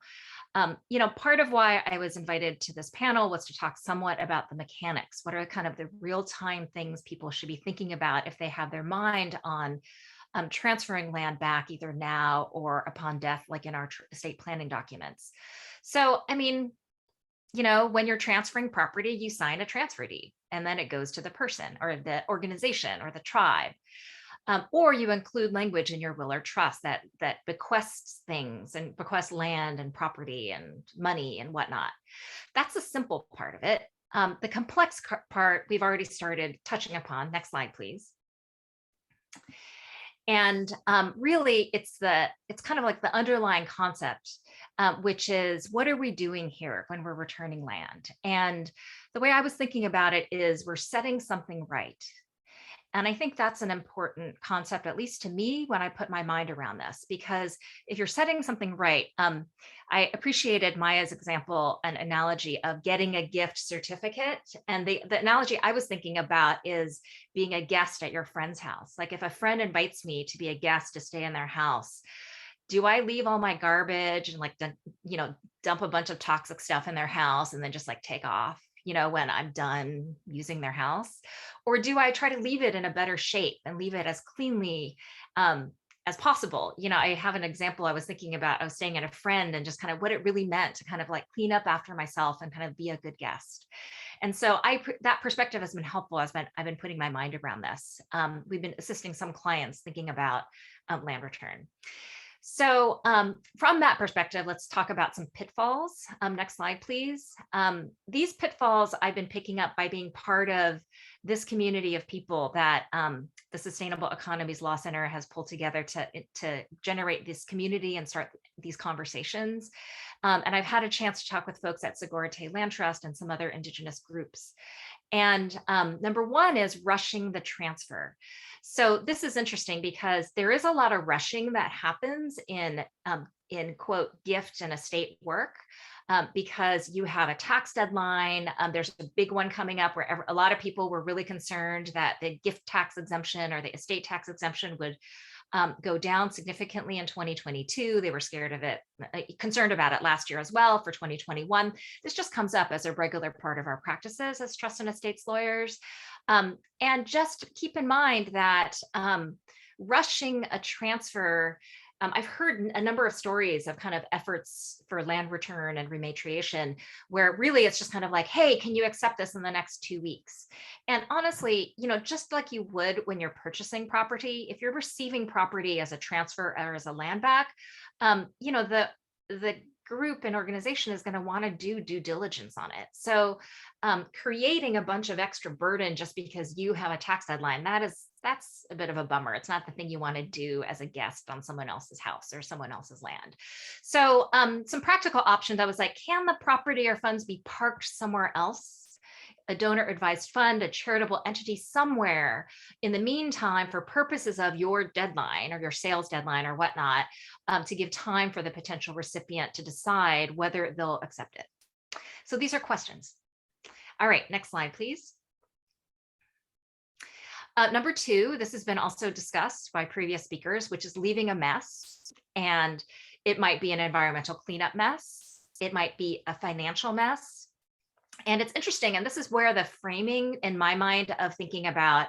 E: Part of why I was invited to this panel was to talk somewhat about the mechanics. What are kind of the real-time things people should be thinking about if they have their mind on transferring land back, either now or upon death, like in our estate planning documents? So, when you're transferring property, you sign a transfer deed, and then it goes to the person or the organization or the tribe. Or you include language in your will or trust that bequests things and bequests land and property and money and whatnot. That's the simple part of it. The complex part we've already started touching upon. Next slide, please. And really, it's kind of like the underlying concept, which is, what are we doing here when we're returning land? And the way I was thinking about it is, we're setting something right. And I think that's an important concept, at least to me, when I put my mind around this, because if you're setting something right, I appreciated Maya's example, an analogy of getting a gift certificate. And the analogy I was thinking about is being a guest at your friend's house. Like, if a friend invites me to be a guest to stay in their house, do I leave all my garbage and dump a bunch of toxic stuff in their house and then just take off, when I'm done using their house? Or do I try to leave it in a better shape and leave it as cleanly as possible? I have an example I was thinking about. I was staying at a friend, and just kind of what it really meant to kind of clean up after myself and kind of be a good guest. And so that perspective has been helpful. I've been putting my mind around this. We've been assisting some clients thinking about land return. So from that perspective, let's talk about some pitfalls. Next slide, please. These pitfalls I've been picking up by being part of this community of people that the Sustainable Economies Law Center has pulled together to generate this community and start these conversations. And I've had a chance to talk with folks at Sogorea Te Land Trust and some other Indigenous groups. And number one is rushing the transfer. So this is interesting, because there is a lot of rushing that happens in quote, gift and estate work, because you have a tax deadline. There's a big one coming up where a lot of people were really concerned that the gift tax exemption or the estate tax exemption would go down significantly in 2022. They were scared of it, concerned about it last year as well for 2021. This just comes up as a regular part of our practices as trust and estates lawyers. And just keep in mind that rushing a transfer, I've heard a number of stories of kind of efforts for land return and rematriation, where really it's just kind of like, hey, can you accept this in the next 2 weeks? And honestly, just like you would when you're purchasing property, if you're receiving property as a transfer or as a land back, the group and organization is going to want to do due diligence on it. So creating a bunch of extra burden just because you have a tax deadline, that's a bit of a bummer. It's not the thing you want to do as a guest on someone else's house or someone else's land. So some practical options, I was like, can the property or funds be parked somewhere else? A donor advised fund, a charitable entity somewhere in the meantime for purposes of your deadline or your sales deadline or whatnot, to give time for the potential recipient to decide whether they'll accept it. So these are questions. All right, next slide, please. Number 2, this has been also discussed by previous speakers, which is leaving a mess. And it might be an environmental cleanup mess. It might be a financial mess. And it's interesting, and this is where the framing in my mind of thinking about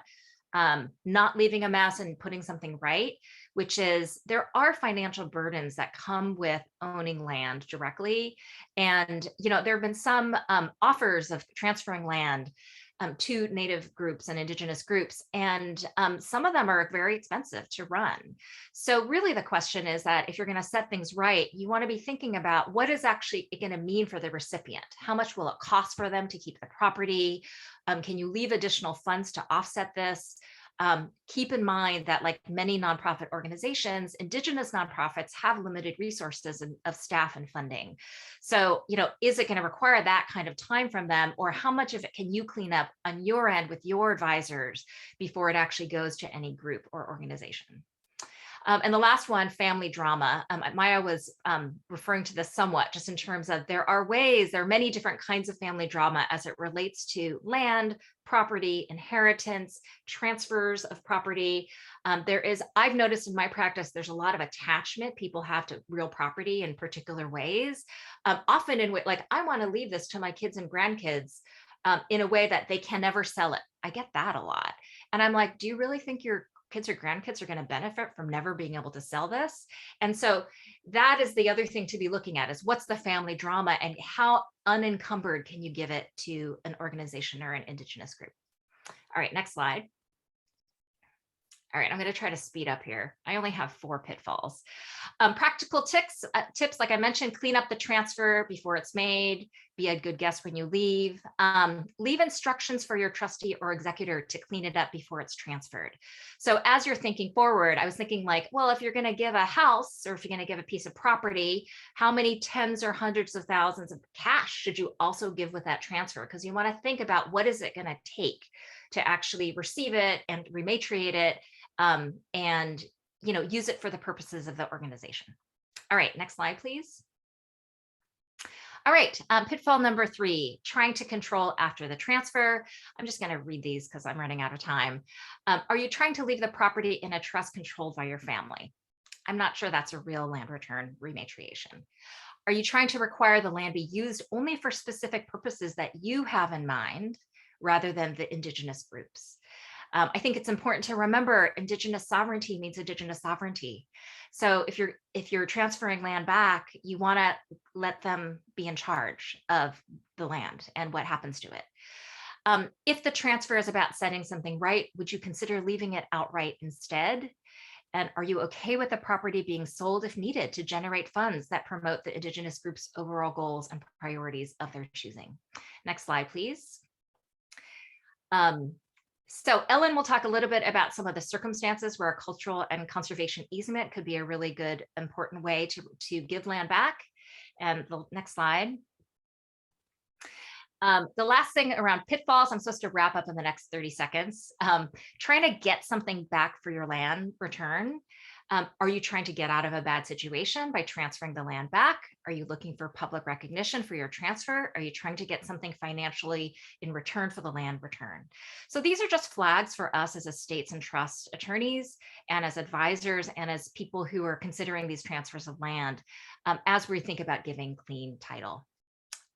E: not leaving a mess and putting something right, which is there are financial burdens that come with owning land directly. And, there have been some offers of transferring land to Native groups and Indigenous groups, and some of them are very expensive to run. So really the question is that if you're going to set things right, you want to be thinking about what is actually going to mean for the recipient. How much will it cost for them to keep the property? Can you leave additional funds to offset this? Keep in mind that like many nonprofit organizations, Indigenous nonprofits have limited resources of staff and funding. So, is it going to require that kind of time from them, or how much of it can you clean up on your end with your advisors before it actually goes to any group or organization? And the last one, family drama. Maya was referring to this somewhat just in terms of there are many different kinds of family drama as it relates to land, property, inheritance, transfers of property. I've noticed in my practice, there's a lot of attachment people have to real property in particular ways. Often in like, I want to leave this to my kids and grandkids in a way that they can never sell it. I get that a lot. And I'm like, do you really think your kids or grandkids are going to benefit from never being able to sell this? And so that is the other thing to be looking at, is what's the family drama and how unencumbered can you give it to an organization or an Indigenous group? All right, next slide. All right, I'm going to try to speed up here. I only have 4 pitfalls. Practical tips, like I mentioned, clean up the transfer before it's made. Be a good guest when you leave. Leave instructions for your trustee or executor to clean it up before it's transferred. So as you're thinking forward, I was thinking like, well, if you're going to give a house or if you're going to give a piece of property, how many tens or hundreds of thousands of cash should you also give with that transfer? Because you want to think about what is it going to take to actually receive it and rematriate it, and use it for the purposes of the organization. All right, next slide, please. All right, pitfall number 3, trying to control after the transfer. I'm just going to read these because I'm running out of time. Are you trying to leave the property in a trust controlled by your family? I'm not sure that's a real land return rematriation. Are you trying to require the land be used only for specific purposes that you have in mind rather than the Indigenous groups? I think it's important to remember Indigenous sovereignty means Indigenous sovereignty. So if you're transferring land back, you want to let them be in charge of the land and what happens to it. If the transfer is about setting something right, would you consider leaving it outright instead? And are you okay with the property being sold if needed to generate funds that promote the Indigenous group's overall goals and priorities of their choosing? Next slide, please. So Ellen will talk a little bit about some of the circumstances where a cultural and conservation easement could be a really good, important way to give land back. And the next slide. The last thing around pitfalls, I'm supposed to wrap up in the next 30 seconds. Trying to get something back for your land return. Are you trying to get out of a bad situation by transferring the land back? Are you looking for public recognition for your transfer? Are you trying to get something financially in return for the land return? So these are just flags for us as estates and trust attorneys and as advisors and as people who are considering these transfers of land as we think about giving clean title.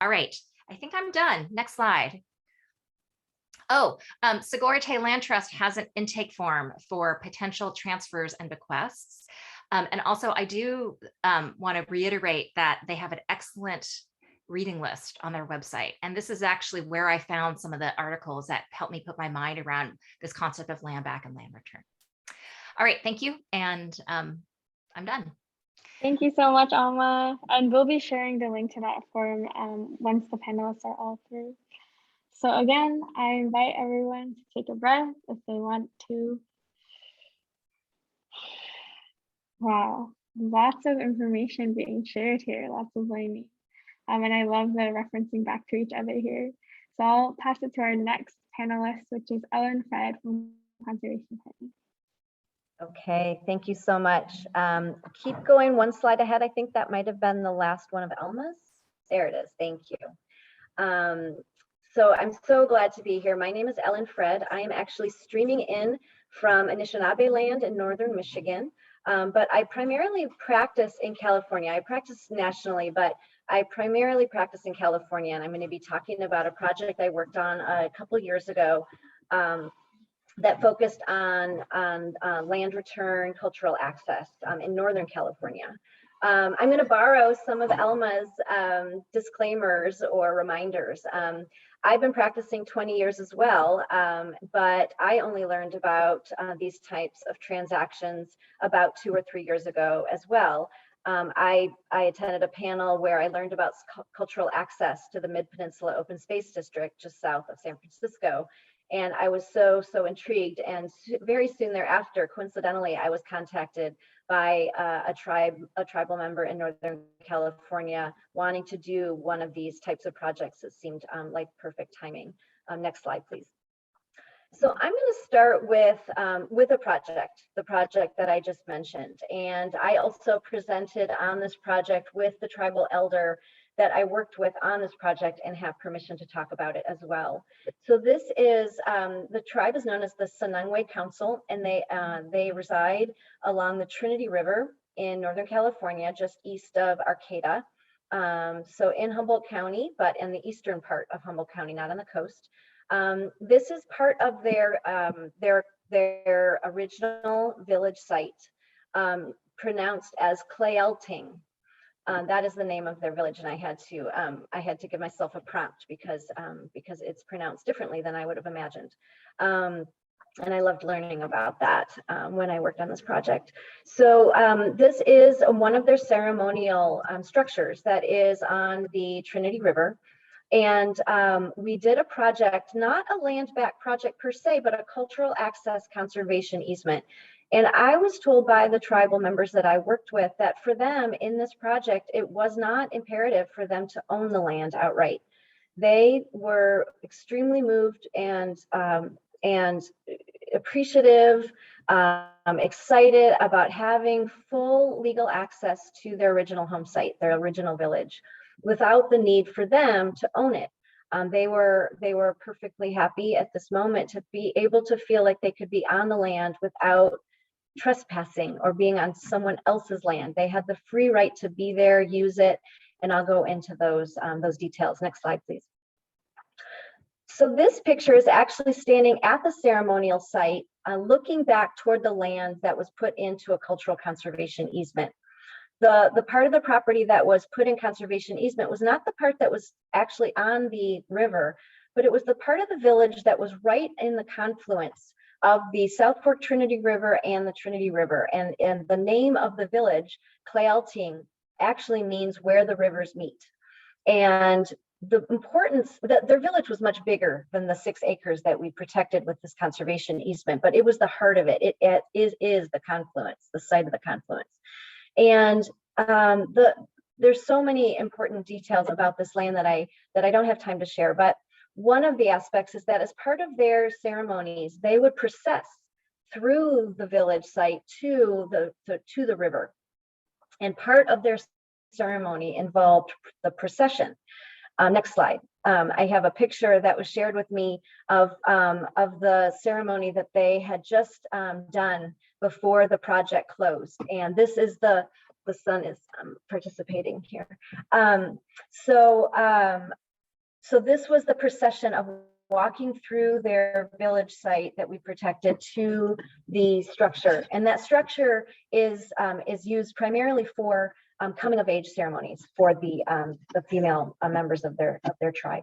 E: All right, I think I'm done. Next slide. Oh, Sogorea Te Land Trust has an intake form for potential transfers and bequests. And also I do want to reiterate that they have an excellent reading list on their website. And this is actually where I found some of the articles that helped me put my mind around this concept of land back and land return. All right, thank you. And I'm done.
A: Thank you so much, Alma. And we'll be sharing the link to that form once the panelists are all through. So again, I invite everyone to take a breath if they want to. Wow, lots of information being shared here, lots of learning. And I love the referencing back to each other here. So I'll pass it to our next panelist, which is Ellen Fred from Conservation Party.
F: Okay, thank you so much. Keep going one slide ahead. I think that might have been the last one of Elma's. There it is, thank you. So I'm so glad to be here. My name is Ellen Fred. I am actually streaming in from Anishinaabe land in northern Michigan, but I primarily practice in California. I practice nationally, but I primarily practice in California, and I'm going to be talking about a project I worked on a couple years ago that focused on land return, cultural access in Northern California. I'm going to borrow some of Elma's disclaimers or reminders. I've been practicing 20 years as well, but I only learned about these types of transactions about 2 or 3 years ago as well. I attended a panel where I learned about cultural access to the Mid-Peninsula Open Space District just south of San Francisco. And I was so intrigued, and very soon thereafter, coincidentally, I was contacted by a tribal member in Northern California wanting to do one of these types of projects. It seemed like perfect timing. Next slide, please. So I'm going to start with a project, the project that I just mentioned. And I also presented on this project with the tribal elder that I worked with on this project and have permission to talk about it as well. So this is, the tribe is known as the Sanangwe Council, and they reside along the Trinity River in Northern California, just east of Arcata. So in Humboldt County, but in the eastern part of Humboldt County, not on the coast. This is part of their original village site, pronounced as Clayelting. That is the name of their village, and I had to give myself a prompt because it's pronounced differently than I would have imagined. And I loved learning about that when I worked on this project. So this is one of their ceremonial structures that is on the Trinity River. And we did a project, not a land back project per se, but a cultural access conservation easement. And I was told by the tribal members that I worked with that for them in this project, it was not imperative for them to own the land outright. They were extremely moved and appreciative, excited about having full legal access to their original home site, their original village, without the need for them to own it. They were perfectly happy at this moment to be able to feel like they could be on the land without trespassing or being on someone else's land. They had the free right to be there, use it, and I'll go into those details. Next slide, please. So this picture is actually standing at the ceremonial site, looking back toward the land that was put into a cultural conservation easement. The part of the property that was put in conservation easement was not the part that was actually on the river, but it was the part of the village that was right in the confluence of the South Fork Trinity River and the Trinity River. And the name of the village, Clayelting, actually means where the rivers meet. And the importance that their village was much bigger than the 6 acres that we protected with this conservation easement, but it was the heart of it. It is the confluence, the site of the confluence. And there's so many important details about this land that I don't have time to share, but one of the aspects is that as part of their ceremonies, they would process through the village site to the river. And part of their ceremony involved the procession. Next slide. I have a picture that was shared with me of the ceremony that they had just done before the project closed. And this is the sun is participating here. So this was the procession of walking through their village site that we protected to the structure. And that structure is used primarily for coming of age ceremonies for the female members of their tribe.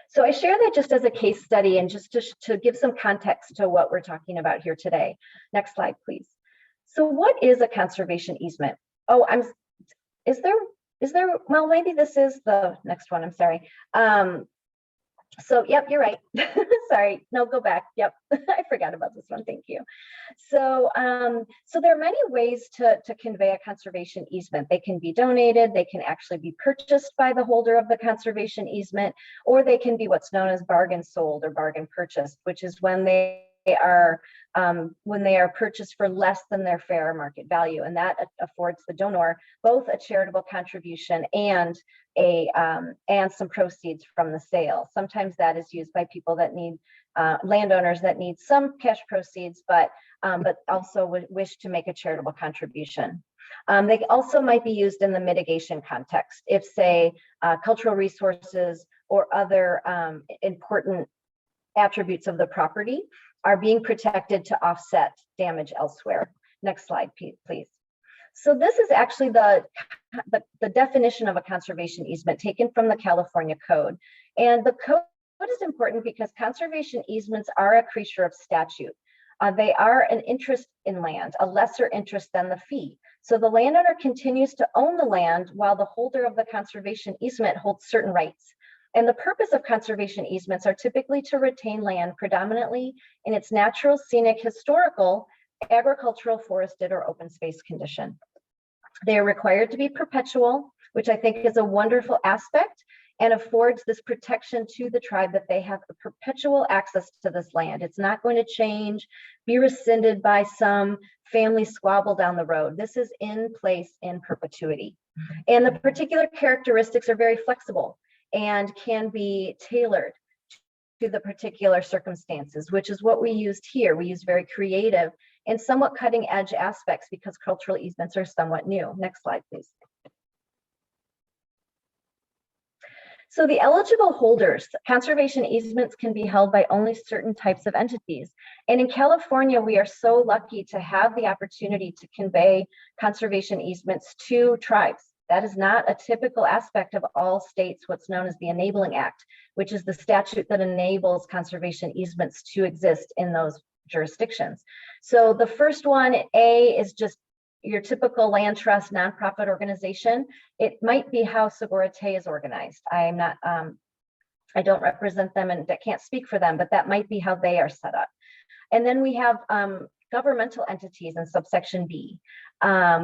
F: So I share that just as a case study and just to give some context to what we're talking about here today. Next slide, please. So what is a conservation easement? Oh, is there, well, maybe this is the next one, I'm sorry. So, yep, you're right. Sorry, no, go back. Yep, I forgot about this one. Thank you. So, so there are many ways to convey a conservation easement. They can be donated, they can actually be purchased by the holder of the conservation easement, or they can be what's known as bargain sold or bargain purchased, which is when they are purchased for less than their fair market value, and that affords the donor both a charitable contribution and some proceeds from the sale. Sometimes that is used by people that need landowners that need some cash proceeds, but also wish to make a charitable contribution. They also might be used in the mitigation context if, say, cultural resources or other important attributes of the property are being protected to offset damage elsewhere. Next slide, please. So this is actually the definition of a conservation easement taken from the California Code. And the code is important because conservation easements are a creature of statute. They are an interest in land, a lesser interest than the fee. So the landowner continues to own the land while the holder of the conservation easement holds certain rights. And the purpose of conservation easements are typically to retain land predominantly in its natural, scenic, historical, agricultural, forested, or open space condition. They are required to be perpetual, which I think is a wonderful aspect and affords this protection to the tribe that they have a perpetual access to this land. It's not going to change, be rescinded by some family squabble down the road. This is in place in perpetuity. And the particular characteristics are very flexible and can be tailored to the particular circumstances, which is what we used here. We used very creative and somewhat cutting edge aspects because cultural easements are somewhat new. Next slide, please. So the eligible holders, conservation easements can be held by only certain types of entities. And in California, we are so lucky to have the opportunity to convey conservation easements to tribes. That is not a typical aspect of all states, what's known as the Enabling Act, which is the statute that enables conservation easements to exist in those jurisdictions. So the first one, A, is just your typical land trust nonprofit organization. It might be how Sogorea Te is organized. I'm not, I don't represent them and I can't speak for them, but that might be how they are set up. And then we have governmental entities in subsection B,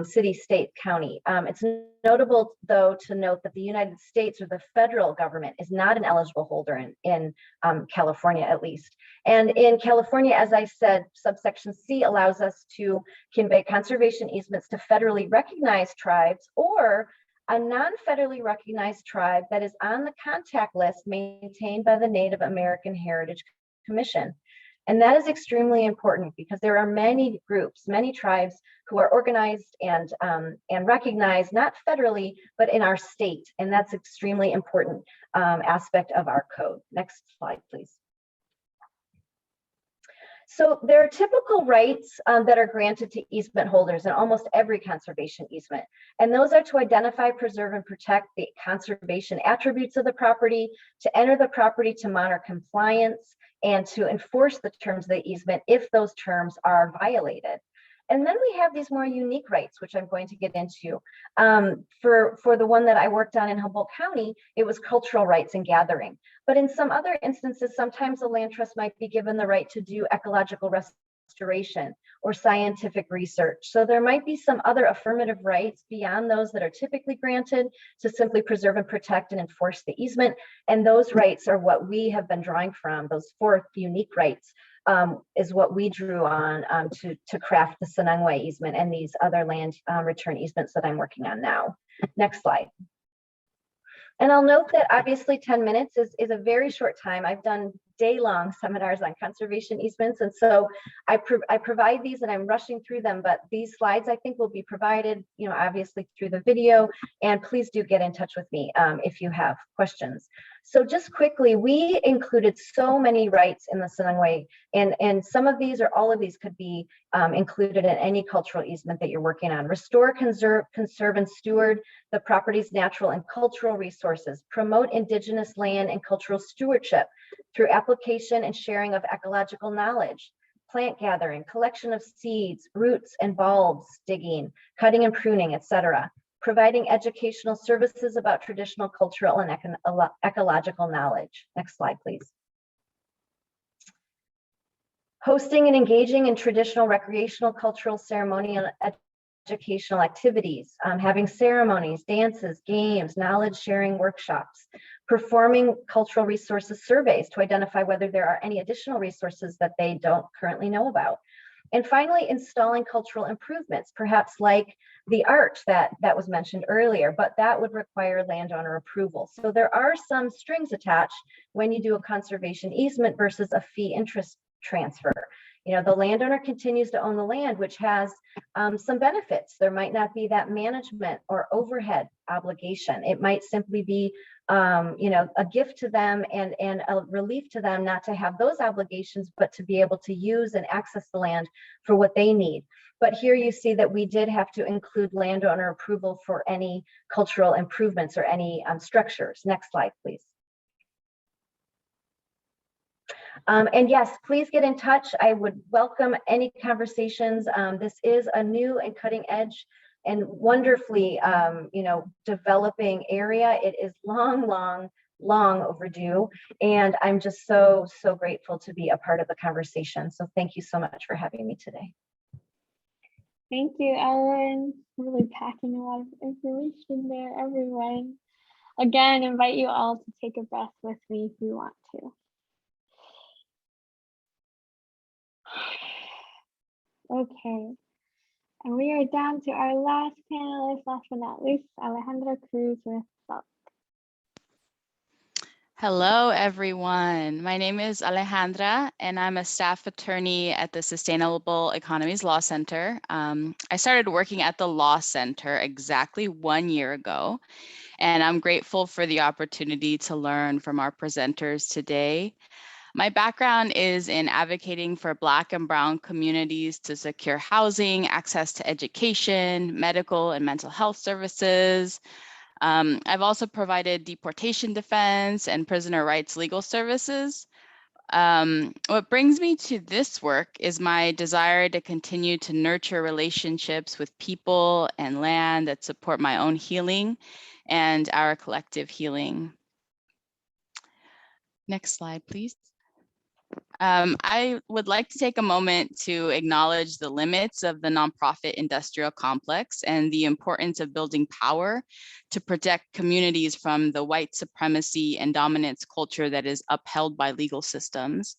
F: city, state, county. It's notable, though, to note that the United States or the federal government is not an eligible holder in California, at least. And in California, as I said, subsection C allows us to convey conservation easements to federally recognized tribes or a non-federally recognized tribe that is on the contact list maintained by the Native American Heritage Commission. And that is extremely important because there are many groups, many tribes who are organized and recognized, not federally, but in our state. And that's extremely important aspect of our code. Next slide, please. So there are typical rights that are granted to easement holders in almost every conservation easement. And those are to identify, preserve, and protect the conservation attributes of the property, to enter the property to monitor compliance, and to enforce the terms of the easement if those terms are violated. And then we have these more unique rights, which I'm going to get into. For the one that I worked on in Humboldt County, it was cultural rights and gathering. But in some other instances, sometimes the land trust might be given the right to do ecological restoration, or scientific research. So there might be some other affirmative rights beyond those that are typically granted to simply preserve and protect and enforce the easement. And those rights are what we have been drawing from. Those 4 unique rights is what we drew on to craft the Sanangwe easement and these other land return easements that I'm working on now. Next slide. And I'll note that obviously 10 minutes is a very short time. I've done day-long seminars on conservation easements, and so I provide these and I'm rushing through them, but these slides I think will be provided, obviously through the video, and please do get in touch with me if you have questions. So just quickly, we included so many rights in the Sanangwe, and some of these or all of these could be included in any cultural easement that you're working on. Restore, conserve, and steward the property's natural and cultural resources. Promote indigenous land and cultural stewardship through application and sharing of ecological knowledge. Plant gathering, collection of seeds, roots and bulbs, digging, cutting and pruning, etc. Providing educational services about traditional, cultural, and ecological knowledge. Next slide, please. Hosting and engaging in traditional, recreational, cultural, ceremonial, educational activities, having ceremonies, dances, games, knowledge sharing workshops, performing cultural resources surveys to identify whether there are any additional resources that they don't currently know about. And finally, installing cultural improvements, perhaps like the arch that was mentioned earlier, but that would require landowner approval. So there are some strings attached when you do a conservation easement versus a fee interest transfer. The landowner continues to own the land, which has some benefits. There might not be that management or overhead obligation. It might simply be a gift to them and a relief to them not to have those obligations, but to be able to use and access the land for what they need. But here you see that we did have to include landowner approval for any cultural improvements or any structures. Next slide, please. And yes, please get in touch. I would welcome any conversations. This is a new and cutting edge and wonderfully, developing area. It is long overdue. And I'm just so grateful to be a part of the conversation. So thank you so much for having me today.
A: Thank you, Ellen. Really packing a lot of information there, everyone. Again, invite you all to take a breath with me if you want to. Okay, and we are down to our last panelist, last but not least, Alejandra Cruz with SALT.
G: Hello, everyone. My name is Alejandra, and I'm a staff attorney at the Sustainable Economies Law Center. I started working at the Law Center exactly 1 year ago, and I'm grateful for the opportunity to learn from our presenters today. My background is in advocating for Black and Brown communities to secure housing, access to education, medical and mental health services. I've also provided deportation defense and prisoner rights legal services. What brings me to this work is my desire to continue to nurture relationships with people and land that support my own healing and our collective healing. Next slide, please. I would like to take a moment to acknowledge the limits of the nonprofit industrial complex and the importance of building power to protect communities from the white supremacy and dominance culture that is upheld by legal systems.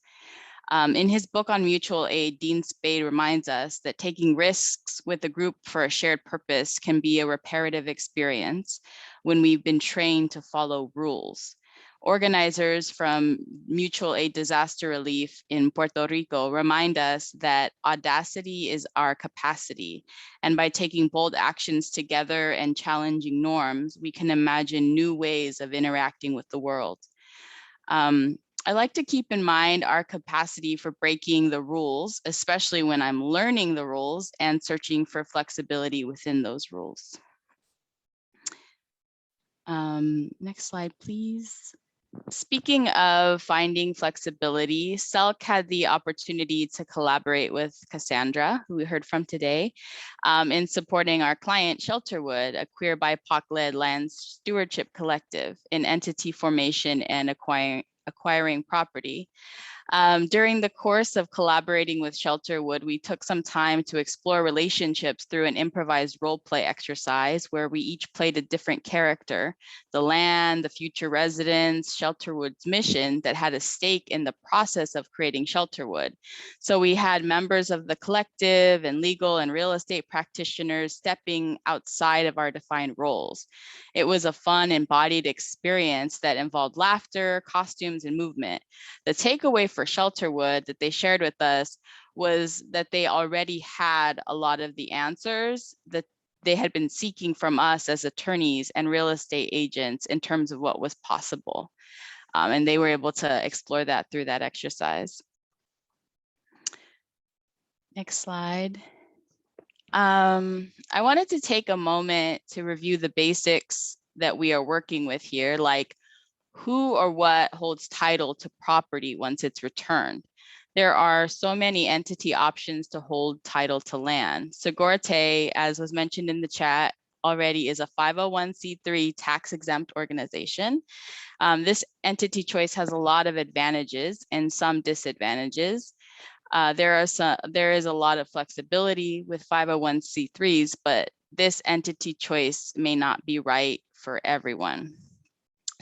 G: In his book on mutual aid, Dean Spade reminds us that taking risks with a group for a shared purpose can be a reparative experience when we've been trained to follow rules. Organizers from Mutual Aid Disaster Relief in Puerto Rico remind us that audacity is our capacity, and by taking bold actions together and challenging norms, we can imagine new ways of interacting with the world. I like to keep in mind our capacity for breaking the rules, especially when I'm learning the rules and searching for flexibility within those rules. Next slide, please. Speaking of finding flexibility, SELC had the opportunity to collaborate with Cassandra, who we heard from today, in supporting our client Shelterwood, a queer BIPOC-led land stewardship collective in entity formation and acquiring property. During the course of collaborating with Shelterwood, we took some time to explore relationships through an improvised role play exercise where we each played a different character, the land, the future residents, Shelterwood's mission that had a stake in the process of creating Shelterwood. So we had members of the collective and legal and real estate practitioners stepping outside of our defined roles. It was a fun, embodied experience that involved laughter, costumes, and movement. The takeaway for Shelterwood that they shared with us was that they already had a lot of the answers that they had been seeking from us as attorneys and real estate agents in terms of what was possible. And they were able to explore that through that exercise. Next slide. I wanted to take a moment to review the basics that we are working with here, like who or what holds title to property once it's returned. There are so many entity options to hold title to land. Sogorea Te, as was mentioned in the chat already, is a 501c3 tax exempt organization. This entity choice has a lot of advantages and some disadvantages. There is a lot of flexibility with 501c3s, but this entity choice may not be right for everyone.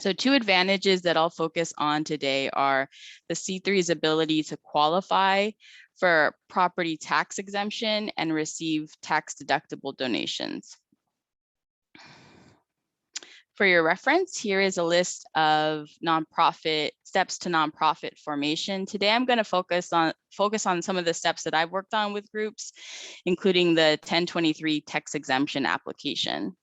G: So two advantages that I'll focus on today are the C3's ability to qualify for property tax exemption and receive tax deductible donations. For your reference, here is a list of nonprofit steps to nonprofit formation. Today, I'm going to focus on some of the steps that I've worked on with groups, including the 1023 tax exemption application.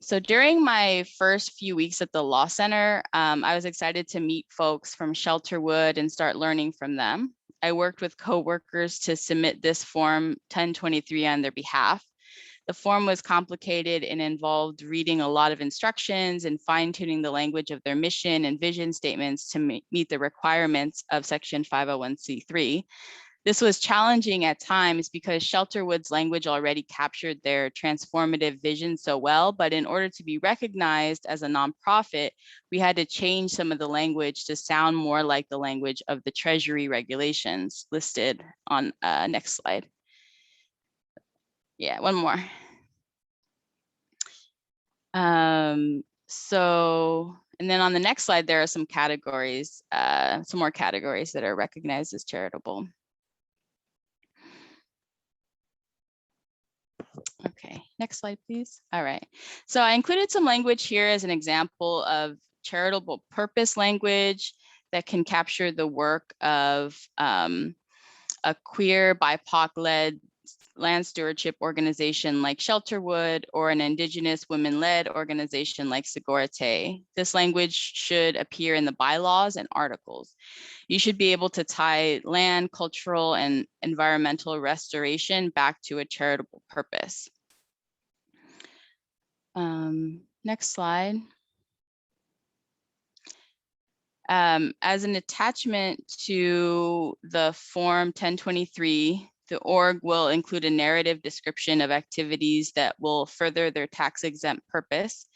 G: So during my first few weeks at the Law Center, I was excited to meet folks from Shelterwood and start learning from them. I worked with coworkers to submit this form 1023 on their behalf. The form was complicated and involved reading a lot of instructions and fine-tuning the language of their mission and vision statements to meet the requirements of Section 501c3. This was challenging at times because Shelterwood's language already captured their transformative vision so well, but in order to be recognized as a nonprofit, we had to change some of the language to sound more like the language of the Treasury regulations listed on next slide. Yeah, one more. And then on the next slide, there are some categories, some more categories that are recognized as charitable. Okay, next slide, please. All right, so I included some language here as an example of charitable purpose language that can capture the work of a queer BIPOC-led land stewardship organization like Shelterwood or an Indigenous women-led organization like Sogorea Te. This language should appear in the bylaws and articles. You should be able to tie land, cultural, and environmental restoration back to a charitable purpose. Next slide. As an attachment to the Form 1023, the org will include a narrative description of activities that will further their tax exempt purpose.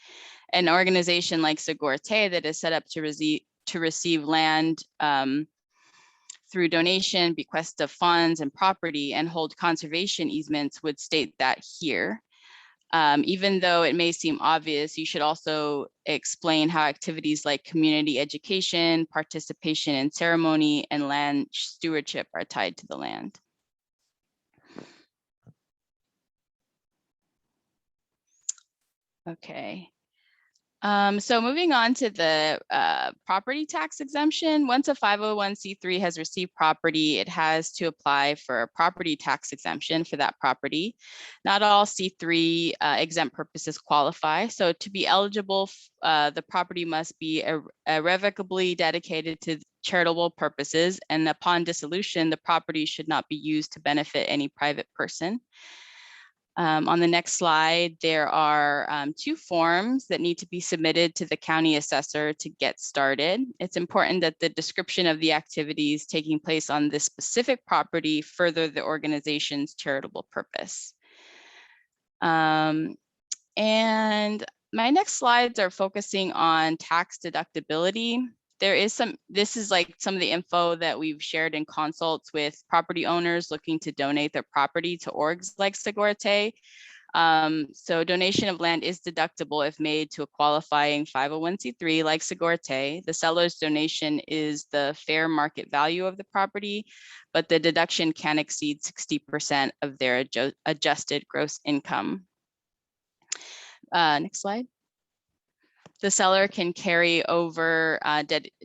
G: An organization like Sogorea Te that is set up to receive land through donation, bequest of funds and property, and hold conservation easements would state that here. Even though it may seem obvious, you should also explain how activities like community education, participation in ceremony, and land stewardship are tied to the land. Okay. So moving on to the property tax exemption, once a 501c3 has received property, it has to apply for a property tax exemption for that property. Not all C3 exempt purposes qualify. So to be eligible, the property must be irrevocably dedicated to charitable purposes, and upon dissolution, the property should not be used to benefit any private person. On the next slide, there are 2 forms that need to be submitted to the county assessor to get started. It's important that the description of the activities taking place on this specific property further the organization's charitable purpose. And my next slides are focusing on tax deductibility. there is this is like some of the info that we've shared in consults with property owners looking to donate their property to orgs like Sogorea Te. So donation of land is deductible if made to a qualifying 501c3 like Sogorea Te. The seller's donation is the fair market value of the property, but the deduction can exceed 60% of their adjusted gross income. Next slide. The seller can carry over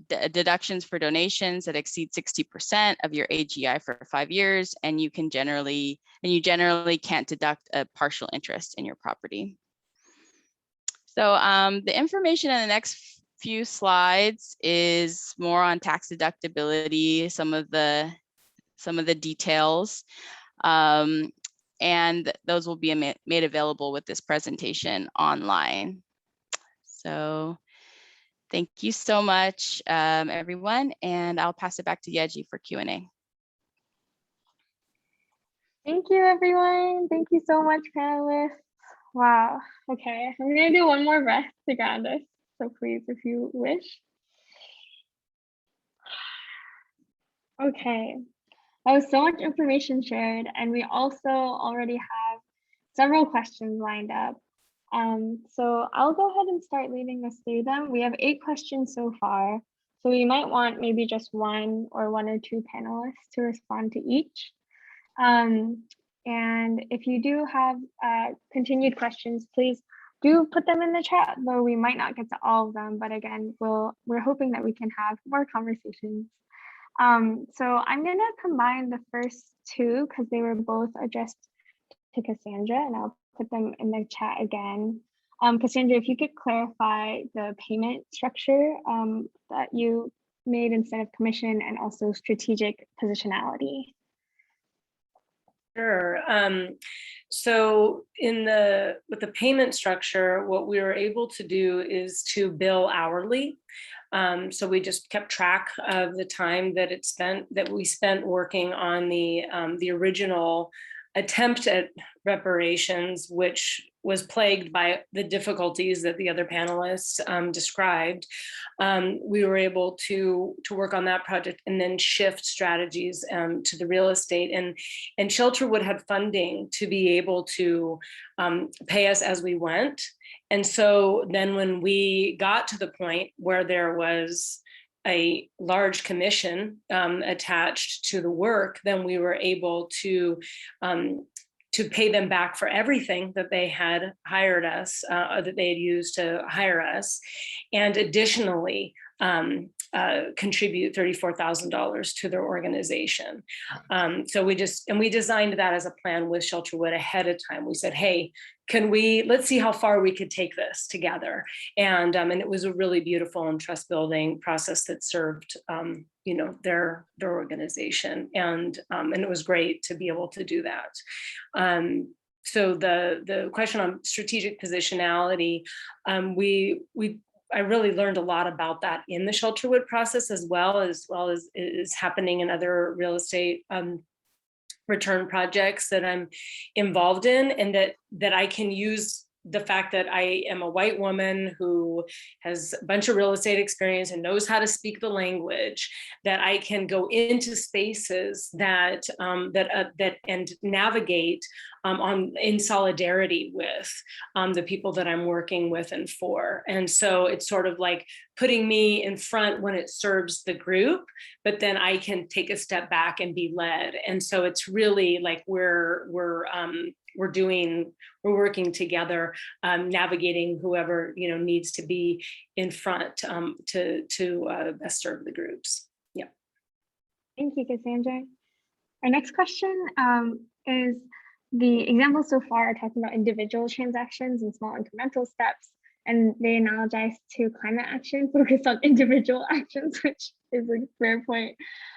G: deductions for donations that exceed 60% of your AGI for 5 years, and you generally can't deduct a partial interest in your property. So the information in the next few slides is more on tax deductibility, some of the details, and those will be made available with this presentation online. So thank you so much, everyone, and I'll pass it back to Yeji for Q&A.
A: Thank you, everyone. Thank you so much, panelists. Wow. Okay, I'm gonna do one more breath to ground us. So please, if you wish. Okay, that was so much information shared, and we also already have several questions lined up. So I'll go ahead and start leading us through them. We have 8 questions so far, so we might want maybe just one or two panelists to respond to each. And if you do have continued questions, please do put them in the chat, though we might not get to all of them. But again, we're hoping that we can have more conversations. So I'm gonna combine the first 2 because they were both addressed to Cassandra, and I'll put them in the chat again. Cassandra, if you could clarify the payment structure that you made instead of commission, and also strategic positionality.
C: Sure. So with the payment structure, what we were able to do is to bill hourly. So we just kept track of the time that we spent working on the original attempt at reparations, which was plagued by the difficulties that the other panelists described. We were able to work on that project and then shift strategies to the real estate. And Shelterwood had funding to be able to pay us as we went. And so then when we got to the point where there was a large commission attached to the work, then we were able to pay them back for everything that they had hired us, that they had used to hire us, and additionally contribute $34,000 to their organization. So we designed that as a plan with Shelterwood ahead of time. We said, hey, let's see how far we could take this together. And it was a really beautiful and trust building process that served their organization. And it was great to be able to do that. So the question on strategic positionality, I really learned a lot about that in the Shelterwood process, as well as is happening in other real estate return projects that I'm involved in, and that I can use the fact that I am a white woman who has a bunch of real estate experience and knows how to speak the language, that I can go into spaces that and navigate in solidarity with the people that I'm working with and for. And so it's sort of like putting me in front when it serves the group, but then I can take a step back and be led. And so it's really like we're working together, navigating whoever needs to be in front to best serve the groups. Yeah.
A: Thank you, Cassandra. Our next question is, the examples so far are talking about individual transactions and small incremental steps, and they analogize to climate action focused on individual actions, which is a fair point.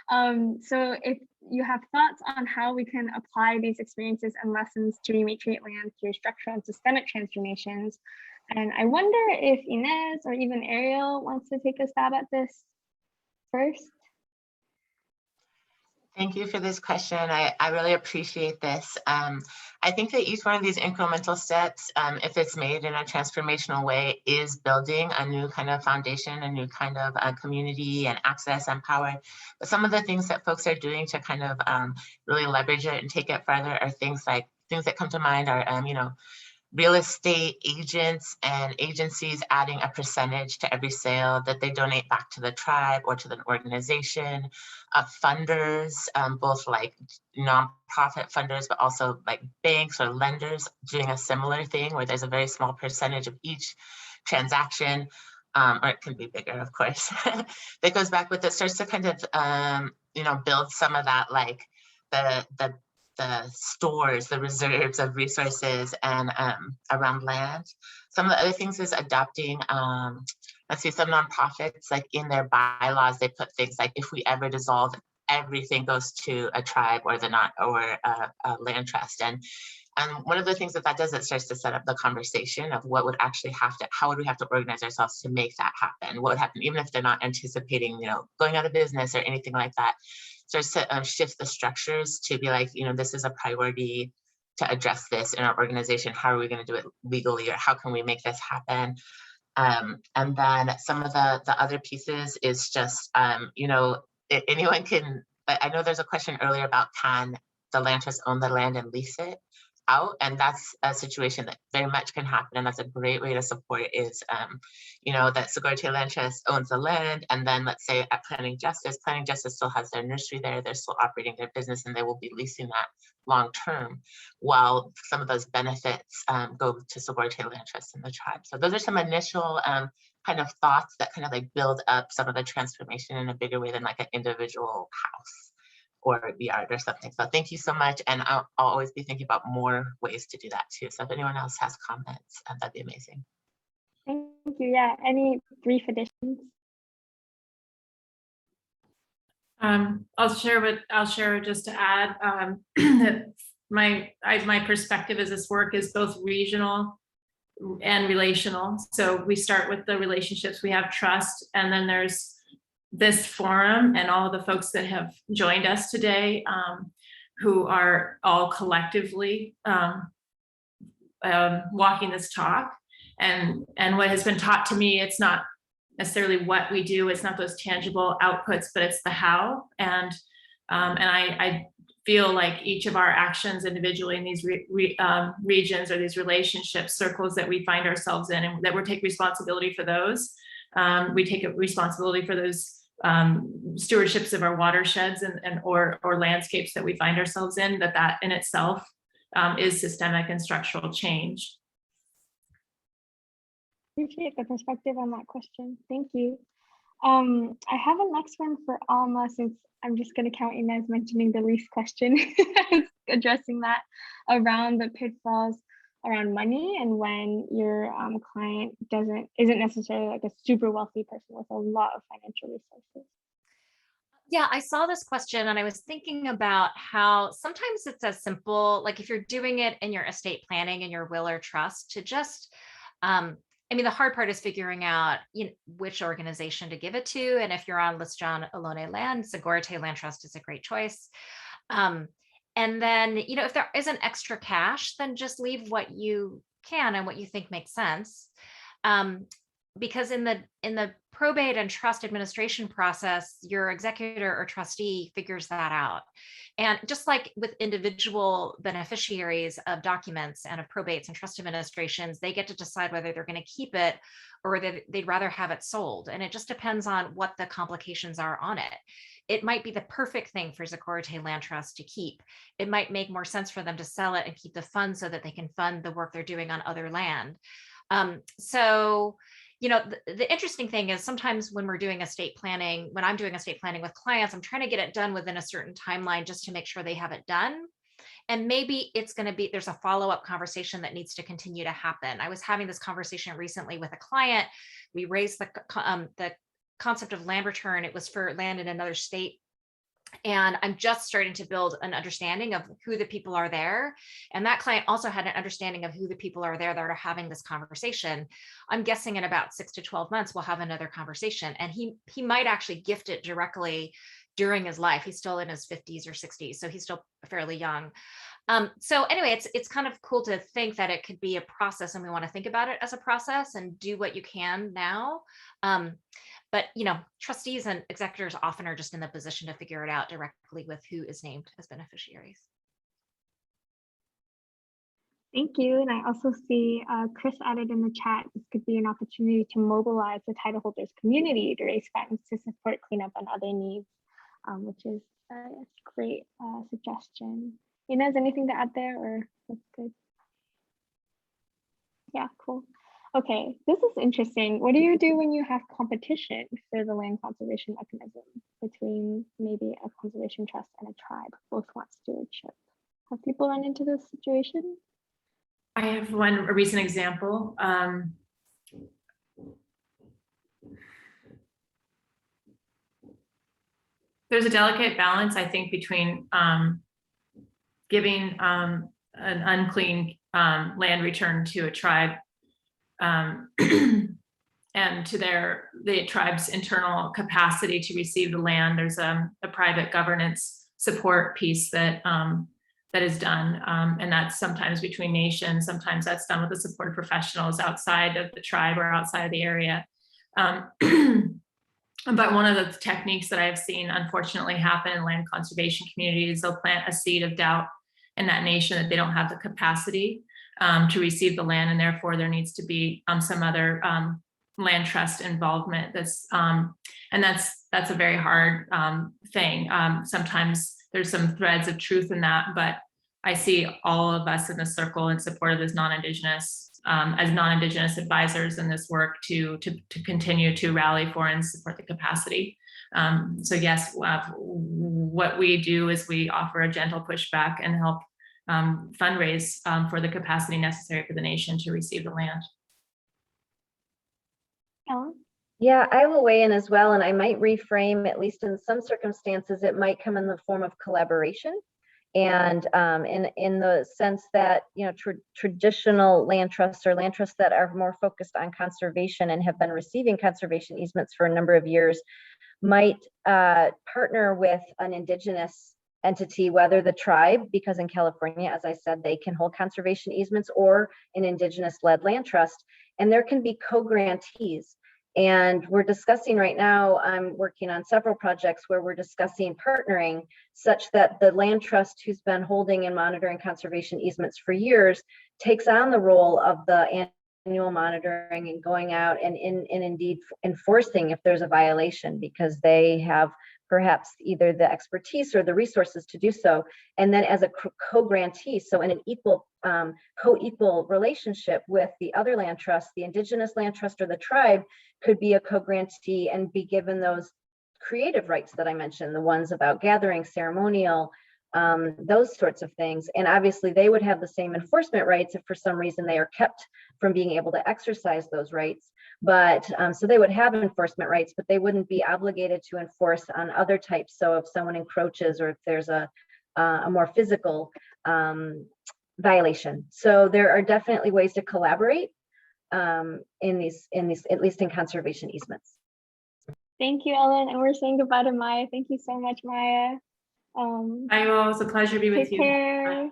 A: So if you have thoughts on how we can apply these experiences and lessons to rematriate land through structural and systemic transformations, and I wonder if Inez or even Ariel wants to take a stab at this first.
B: Thank you for this question. I really appreciate this. I think that each one of these incremental steps, if it's made in a transformational way, is building a new kind of foundation, a new kind of community and access and power. But some of the things that folks are doing to kind of really leverage it and take it further are things that come to mind are, real estate agents and agencies adding a percentage to every sale that they donate back to the tribe or to the organization. Funders, both like nonprofit funders, but also like banks or lenders doing a similar thing where there's a very small percentage of each transaction, or it can be bigger, of course, that goes back with it, starts to kind of, build some of that, like the stores, the reserves of resources and around land. Some of the other things is adopting, let's see, some nonprofits, like in their bylaws, they put things like, if we ever dissolve, everything goes to a tribe or a land trust. And one of the things that does, it starts to set up the conversation of what would actually how would we have to organize ourselves to make that happen? What would happen, even if they're not anticipating, going out of business or anything like that. Starts to shift the structures to be like, this is a priority to address this in our organization. How are we going to do it legally, or how can we make this happen? And then some of the other pieces is just, anyone can, I know there's a question earlier about, can the land trust own the land and lease it out? And that's a situation that very much can happen. And that's a great way to support is, that Sogorea Te Land Trust owns the land. And then let's say at Planning Justice still has their nursery there. They're still operating their business and they will be leasing that long term, while some of those benefits go to Sogorea Te Land Trust and the tribe. So those are some initial kind of thoughts that kind of like build up some of the transformation in a bigger way than like an individual house or yard or something. So thank you so much. And I'll always be thinking about more ways to do that too. So if anyone else has comments, that'd be amazing.
A: Thank you. Yeah, any brief additions?
D: I'll share just to add that my perspective is this work is both regional and relational. So we start with the relationships, we have trust, and then there's this forum and all of the folks that have joined us today, who are all collectively walking this talk. And what has been taught to me, it's not necessarily what we do, it's not those tangible outputs, but it's the how. And I feel like each of our actions individually in these regions or these relationships, circles that we find ourselves in, and that we take responsibility for those. We take a responsibility for those stewardships of our watersheds or landscapes that we find ourselves in, that in itself is systemic and structural change.
A: Appreciate the perspective on that question. Thank you. I have a next one for Alma, since I'm just going to count in as mentioning the lease question, addressing that around the pitfalls around money and when your client isn't necessarily like a super wealthy person with a lot of financial resources.
E: Yeah, I saw this question and I was thinking about how sometimes it's as simple, like if you're doing it in your estate planning and your will or trust, to just, the hard part is figuring out which organization to give it to. And if you're on Lisjan Ohlone land, Sogorea Te Land Trust is a great choice. And then, if there isn't extra cash, then just leave what you can and what you think makes sense. Because in the probate and trust administration process, your executor or trustee figures that out. And just like with individual beneficiaries of documents and of probates and trust administrations, they get to decide whether they're going to keep it or whether they'd rather have it sold. And it just depends on what the complications are on it. It might be the perfect thing for Sogorea Te Land Trust to keep. It might make more sense for them to sell it and keep the funds so that they can fund the work they're doing on other land. The interesting thing is sometimes when we're doing estate planning, when I'm doing estate planning with clients, I'm trying to get it done within a certain timeline just to make sure they have it done. And maybe there's a follow-up conversation that needs to continue to happen. I was having this conversation recently with a client. We raised the concept of land return. It was for land in another state. And I'm just starting to build an understanding of who the people are there. And that client also had an understanding of who the people are there that are having this conversation. I'm guessing in about 6 to 12 months, we'll have another conversation. And he might actually gift it directly during his life. He's still in his 50s or 60s, so he's still fairly young. So anyway, it's kind of cool to think that it could be a process, and we want to think about it as a process and do what you can now. But trustees and executors often are just in the position to figure it out directly with who is named as beneficiaries.
A: Thank you. And I also see Chris added in the chat, this could be an opportunity to mobilize the title holders community to raise funds to support cleanup and other needs, which is a great suggestion. Inez, anything to add there, or that's good? Yeah, cool. Okay, this is interesting. What do you do when you have competition for the land conservation mechanism between maybe a conservation trust and a tribe? Both want stewardship. Have people run into this situation?
D: I have a recent example. There's a delicate balance, I think, between giving an unclean land return to a tribe and to the tribe's internal capacity to receive the land. There's a private governance support piece that that is done, and that's sometimes between nations. Sometimes that's done with the support of professionals outside of the tribe or outside of the area. But one of the techniques that I've seen unfortunately happen in land conservation communities, they'll plant a seed of doubt in that nation that they don't have the capacity to receive the land, and therefore there needs to be some other land trust involvement. That's a very hard thing. Sometimes there's some threads of truth in that, but I see all of us in the circle in support of this non-Indigenous advisors in this work to continue to rally for and support the capacity. So yes, what we do is we offer a gentle pushback and help fundraise for the capacity necessary for the nation to receive the land.
A: Ellen?
F: Yeah, I will weigh in as well, and I might reframe, at least in some circumstances, it might come in the form of collaboration. And in the sense that, traditional land trusts or land trusts that are more focused on conservation and have been receiving conservation easements for a number of years might partner with an Indigenous entity, whether the tribe, because in California, as I said, they can hold conservation easements, or an Indigenous-led land trust, and there can be co-grantees. And we're discussing right now, I'm working on several projects where we're discussing partnering such that the land trust who's been holding and monitoring conservation easements for years takes on the role of the annual monitoring and going out and indeed enforcing if there's a violation, because they have perhaps either the expertise or the resources to do so. And then as a co-grantee, so in an equal, co-equal relationship with the other land trust, the Indigenous land trust or the tribe could be a co-grantee and be given those creative rights that I mentioned, the ones about gathering, ceremonial, those sorts of things. And obviously they would have the same enforcement rights if for some reason they are kept from being able to exercise those rights. But so they would have enforcement rights, but they wouldn't be obligated to enforce on other types. So if someone encroaches or if there's a more physical violation. So there are definitely ways to collaborate in these, at least in conservation easements.
A: Thank you, Ellen. And we're saying goodbye to Maya. Thank you so much, Maya.
D: Hi, all. It's a pleasure to be with you.
A: Take care.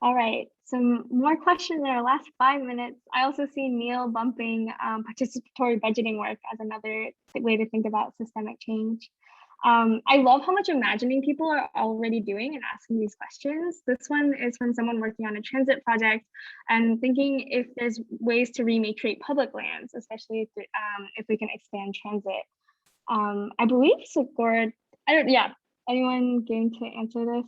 A: All right, some more questions in our last 5 minutes. I also see Neil bumping participatory budgeting work as another way to think about systemic change. I love how much imagining people are already doing and asking these questions. This one is from someone working on a transit project and thinking if there's ways to rematriate public lands, especially if we can expand transit. I believe Sogorea, anyone game to answer this?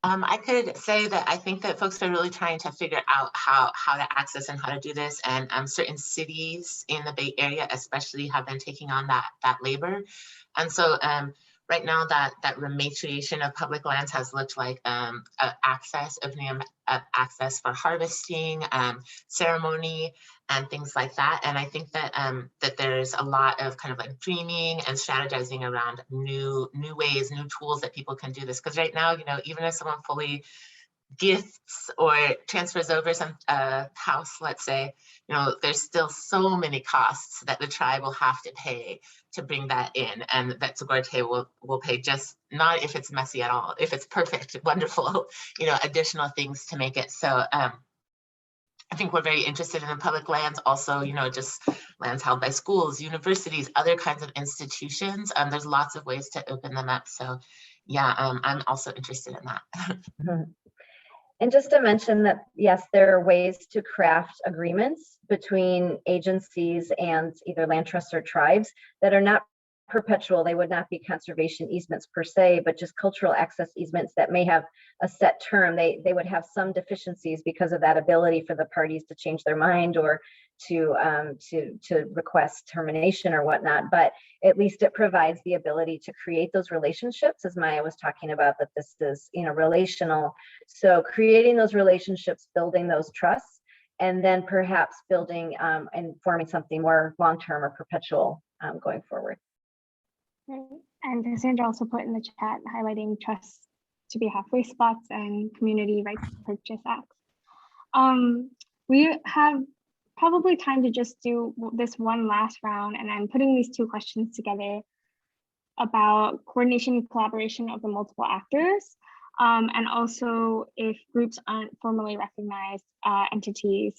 B: I could say that I think that folks are really trying to figure out how to access and how to do this, and certain cities in the Bay Area especially have been taking on that labor. And so right now that rematriation of public lands has looked like opening up access for harvesting, ceremony, and things like that. And I think that that there's a lot of kind of like dreaming and strategizing around new ways, new tools that people can do this. Because right now, even if someone fully gifts or transfers over some house, let's say, you know, there's still so many costs that the tribe will have to pay to bring that in, and that Sogorea Te will pay, just not if it's messy at all, if it's perfect, wonderful, you know, additional things to make it. So I think we're very interested in the public lands, also, you know, just lands held by schools, universities, other kinds of institutions. There's lots of ways to open them up. So yeah, I'm also interested in that.
F: And just to mention that, yes, there are ways to craft agreements between agencies and either land trusts or tribes that are not perpetual. They would not be conservation easements per se, but just cultural access easements that may have a set term. They would have some deficiencies because of that ability for the parties to change their mind or to request termination or whatnot. But at least it provides the ability to create those relationships, as Maya was talking about, that this is, you know, relational. So creating those relationships, building those trusts, and then perhaps building and forming something more long-term or perpetual going forward.
A: And Cassandra also put in the chat highlighting trusts to be halfway spots and community rights to purchase acts. We have probably time to just do this one last round, and I'm putting these two questions together about coordination and collaboration of the multiple actors, and also if groups aren't formally recognized entities,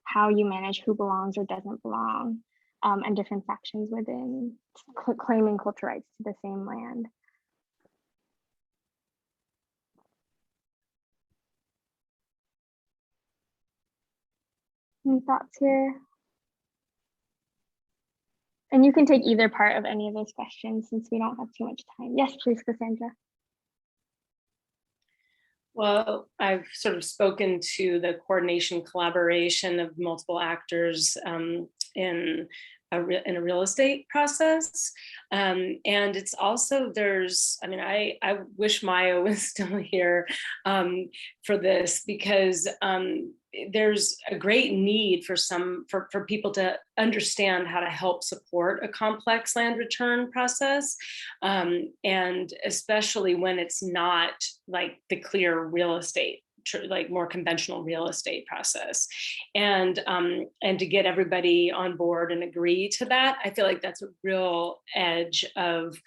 A: how you manage who belongs or doesn't belong. And different factions within claiming cultural rights to the same land. Any thoughts here? And you can take either part of any of those questions since we don't have too much time. Yes, please, Cassandra.
C: Well, I've sort of spoken to the coordination, collaboration of multiple actors in a real estate process. And it's also, I mean, I wish Maya was still here for this, because there's a great need for people to understand how to help support a complex land return process. And especially when it's not like the clear real estate, like more conventional real estate process, and to get everybody on board and agree to that. I feel like that's a real edge of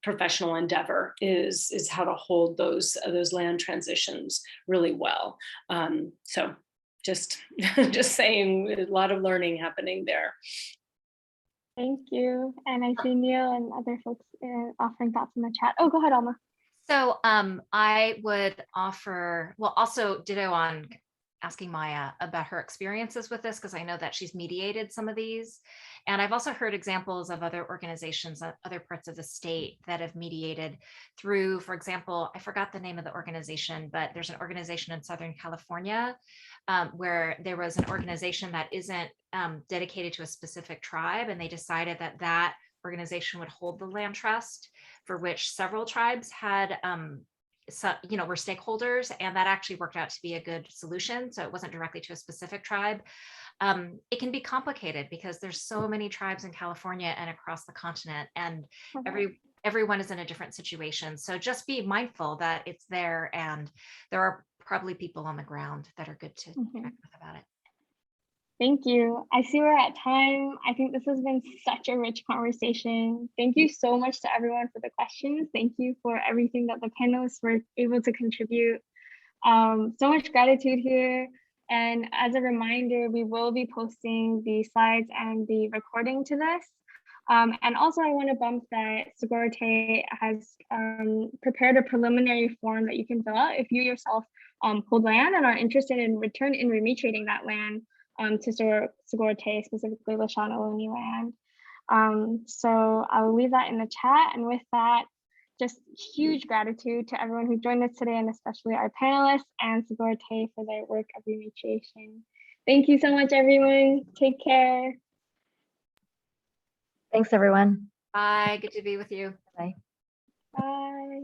C: professional endeavor, is how to hold those land transitions really well. So just saying, a lot of learning happening there.
A: Thank you. And I see Neil and other folks offering thoughts in the chat. Oh, go ahead, Alma.
E: So I would offer, well, also ditto on asking Maya about her experiences with this, because I know that she's mediated some of these. And I've also heard examples of other organizations, other parts of the state that have mediated through, for example, I forgot the name of the organization, but there's an organization in Southern California where there was an organization that isn't dedicated to a specific tribe, and they decided that that organization would hold the land trust, for which several tribes had were stakeholders, and that actually worked out to be a good solution. So it wasn't directly to a specific tribe. It can be complicated because there's so many tribes in California and across the continent, and everyone is in a different situation. So just be mindful that it's there, and there are probably people on the ground that are good to connect with about it.
A: Thank you. I see we're at time. I think this has been such a rich conversation. Thank you so much to everyone for the questions. Thank you for everything that the panelists were able to contribute. So much gratitude here. And as a reminder, we will be posting the slides and the recording to this. And also I want to bump that Sogorea Te has prepared a preliminary form that you can fill out if you yourself hold land and are interested in rematriating that land to Sogorea Te, specifically Lisjan Ohlone land. So I'll leave that in the chat. And with that, just huge gratitude to everyone who joined us today, and especially our panelists and Sogorea Te for their work of rematriation. Thank you so much, everyone. Take care.
F: Thanks, everyone.
E: Bye. Good to be with you.
F: Bye.
A: Bye.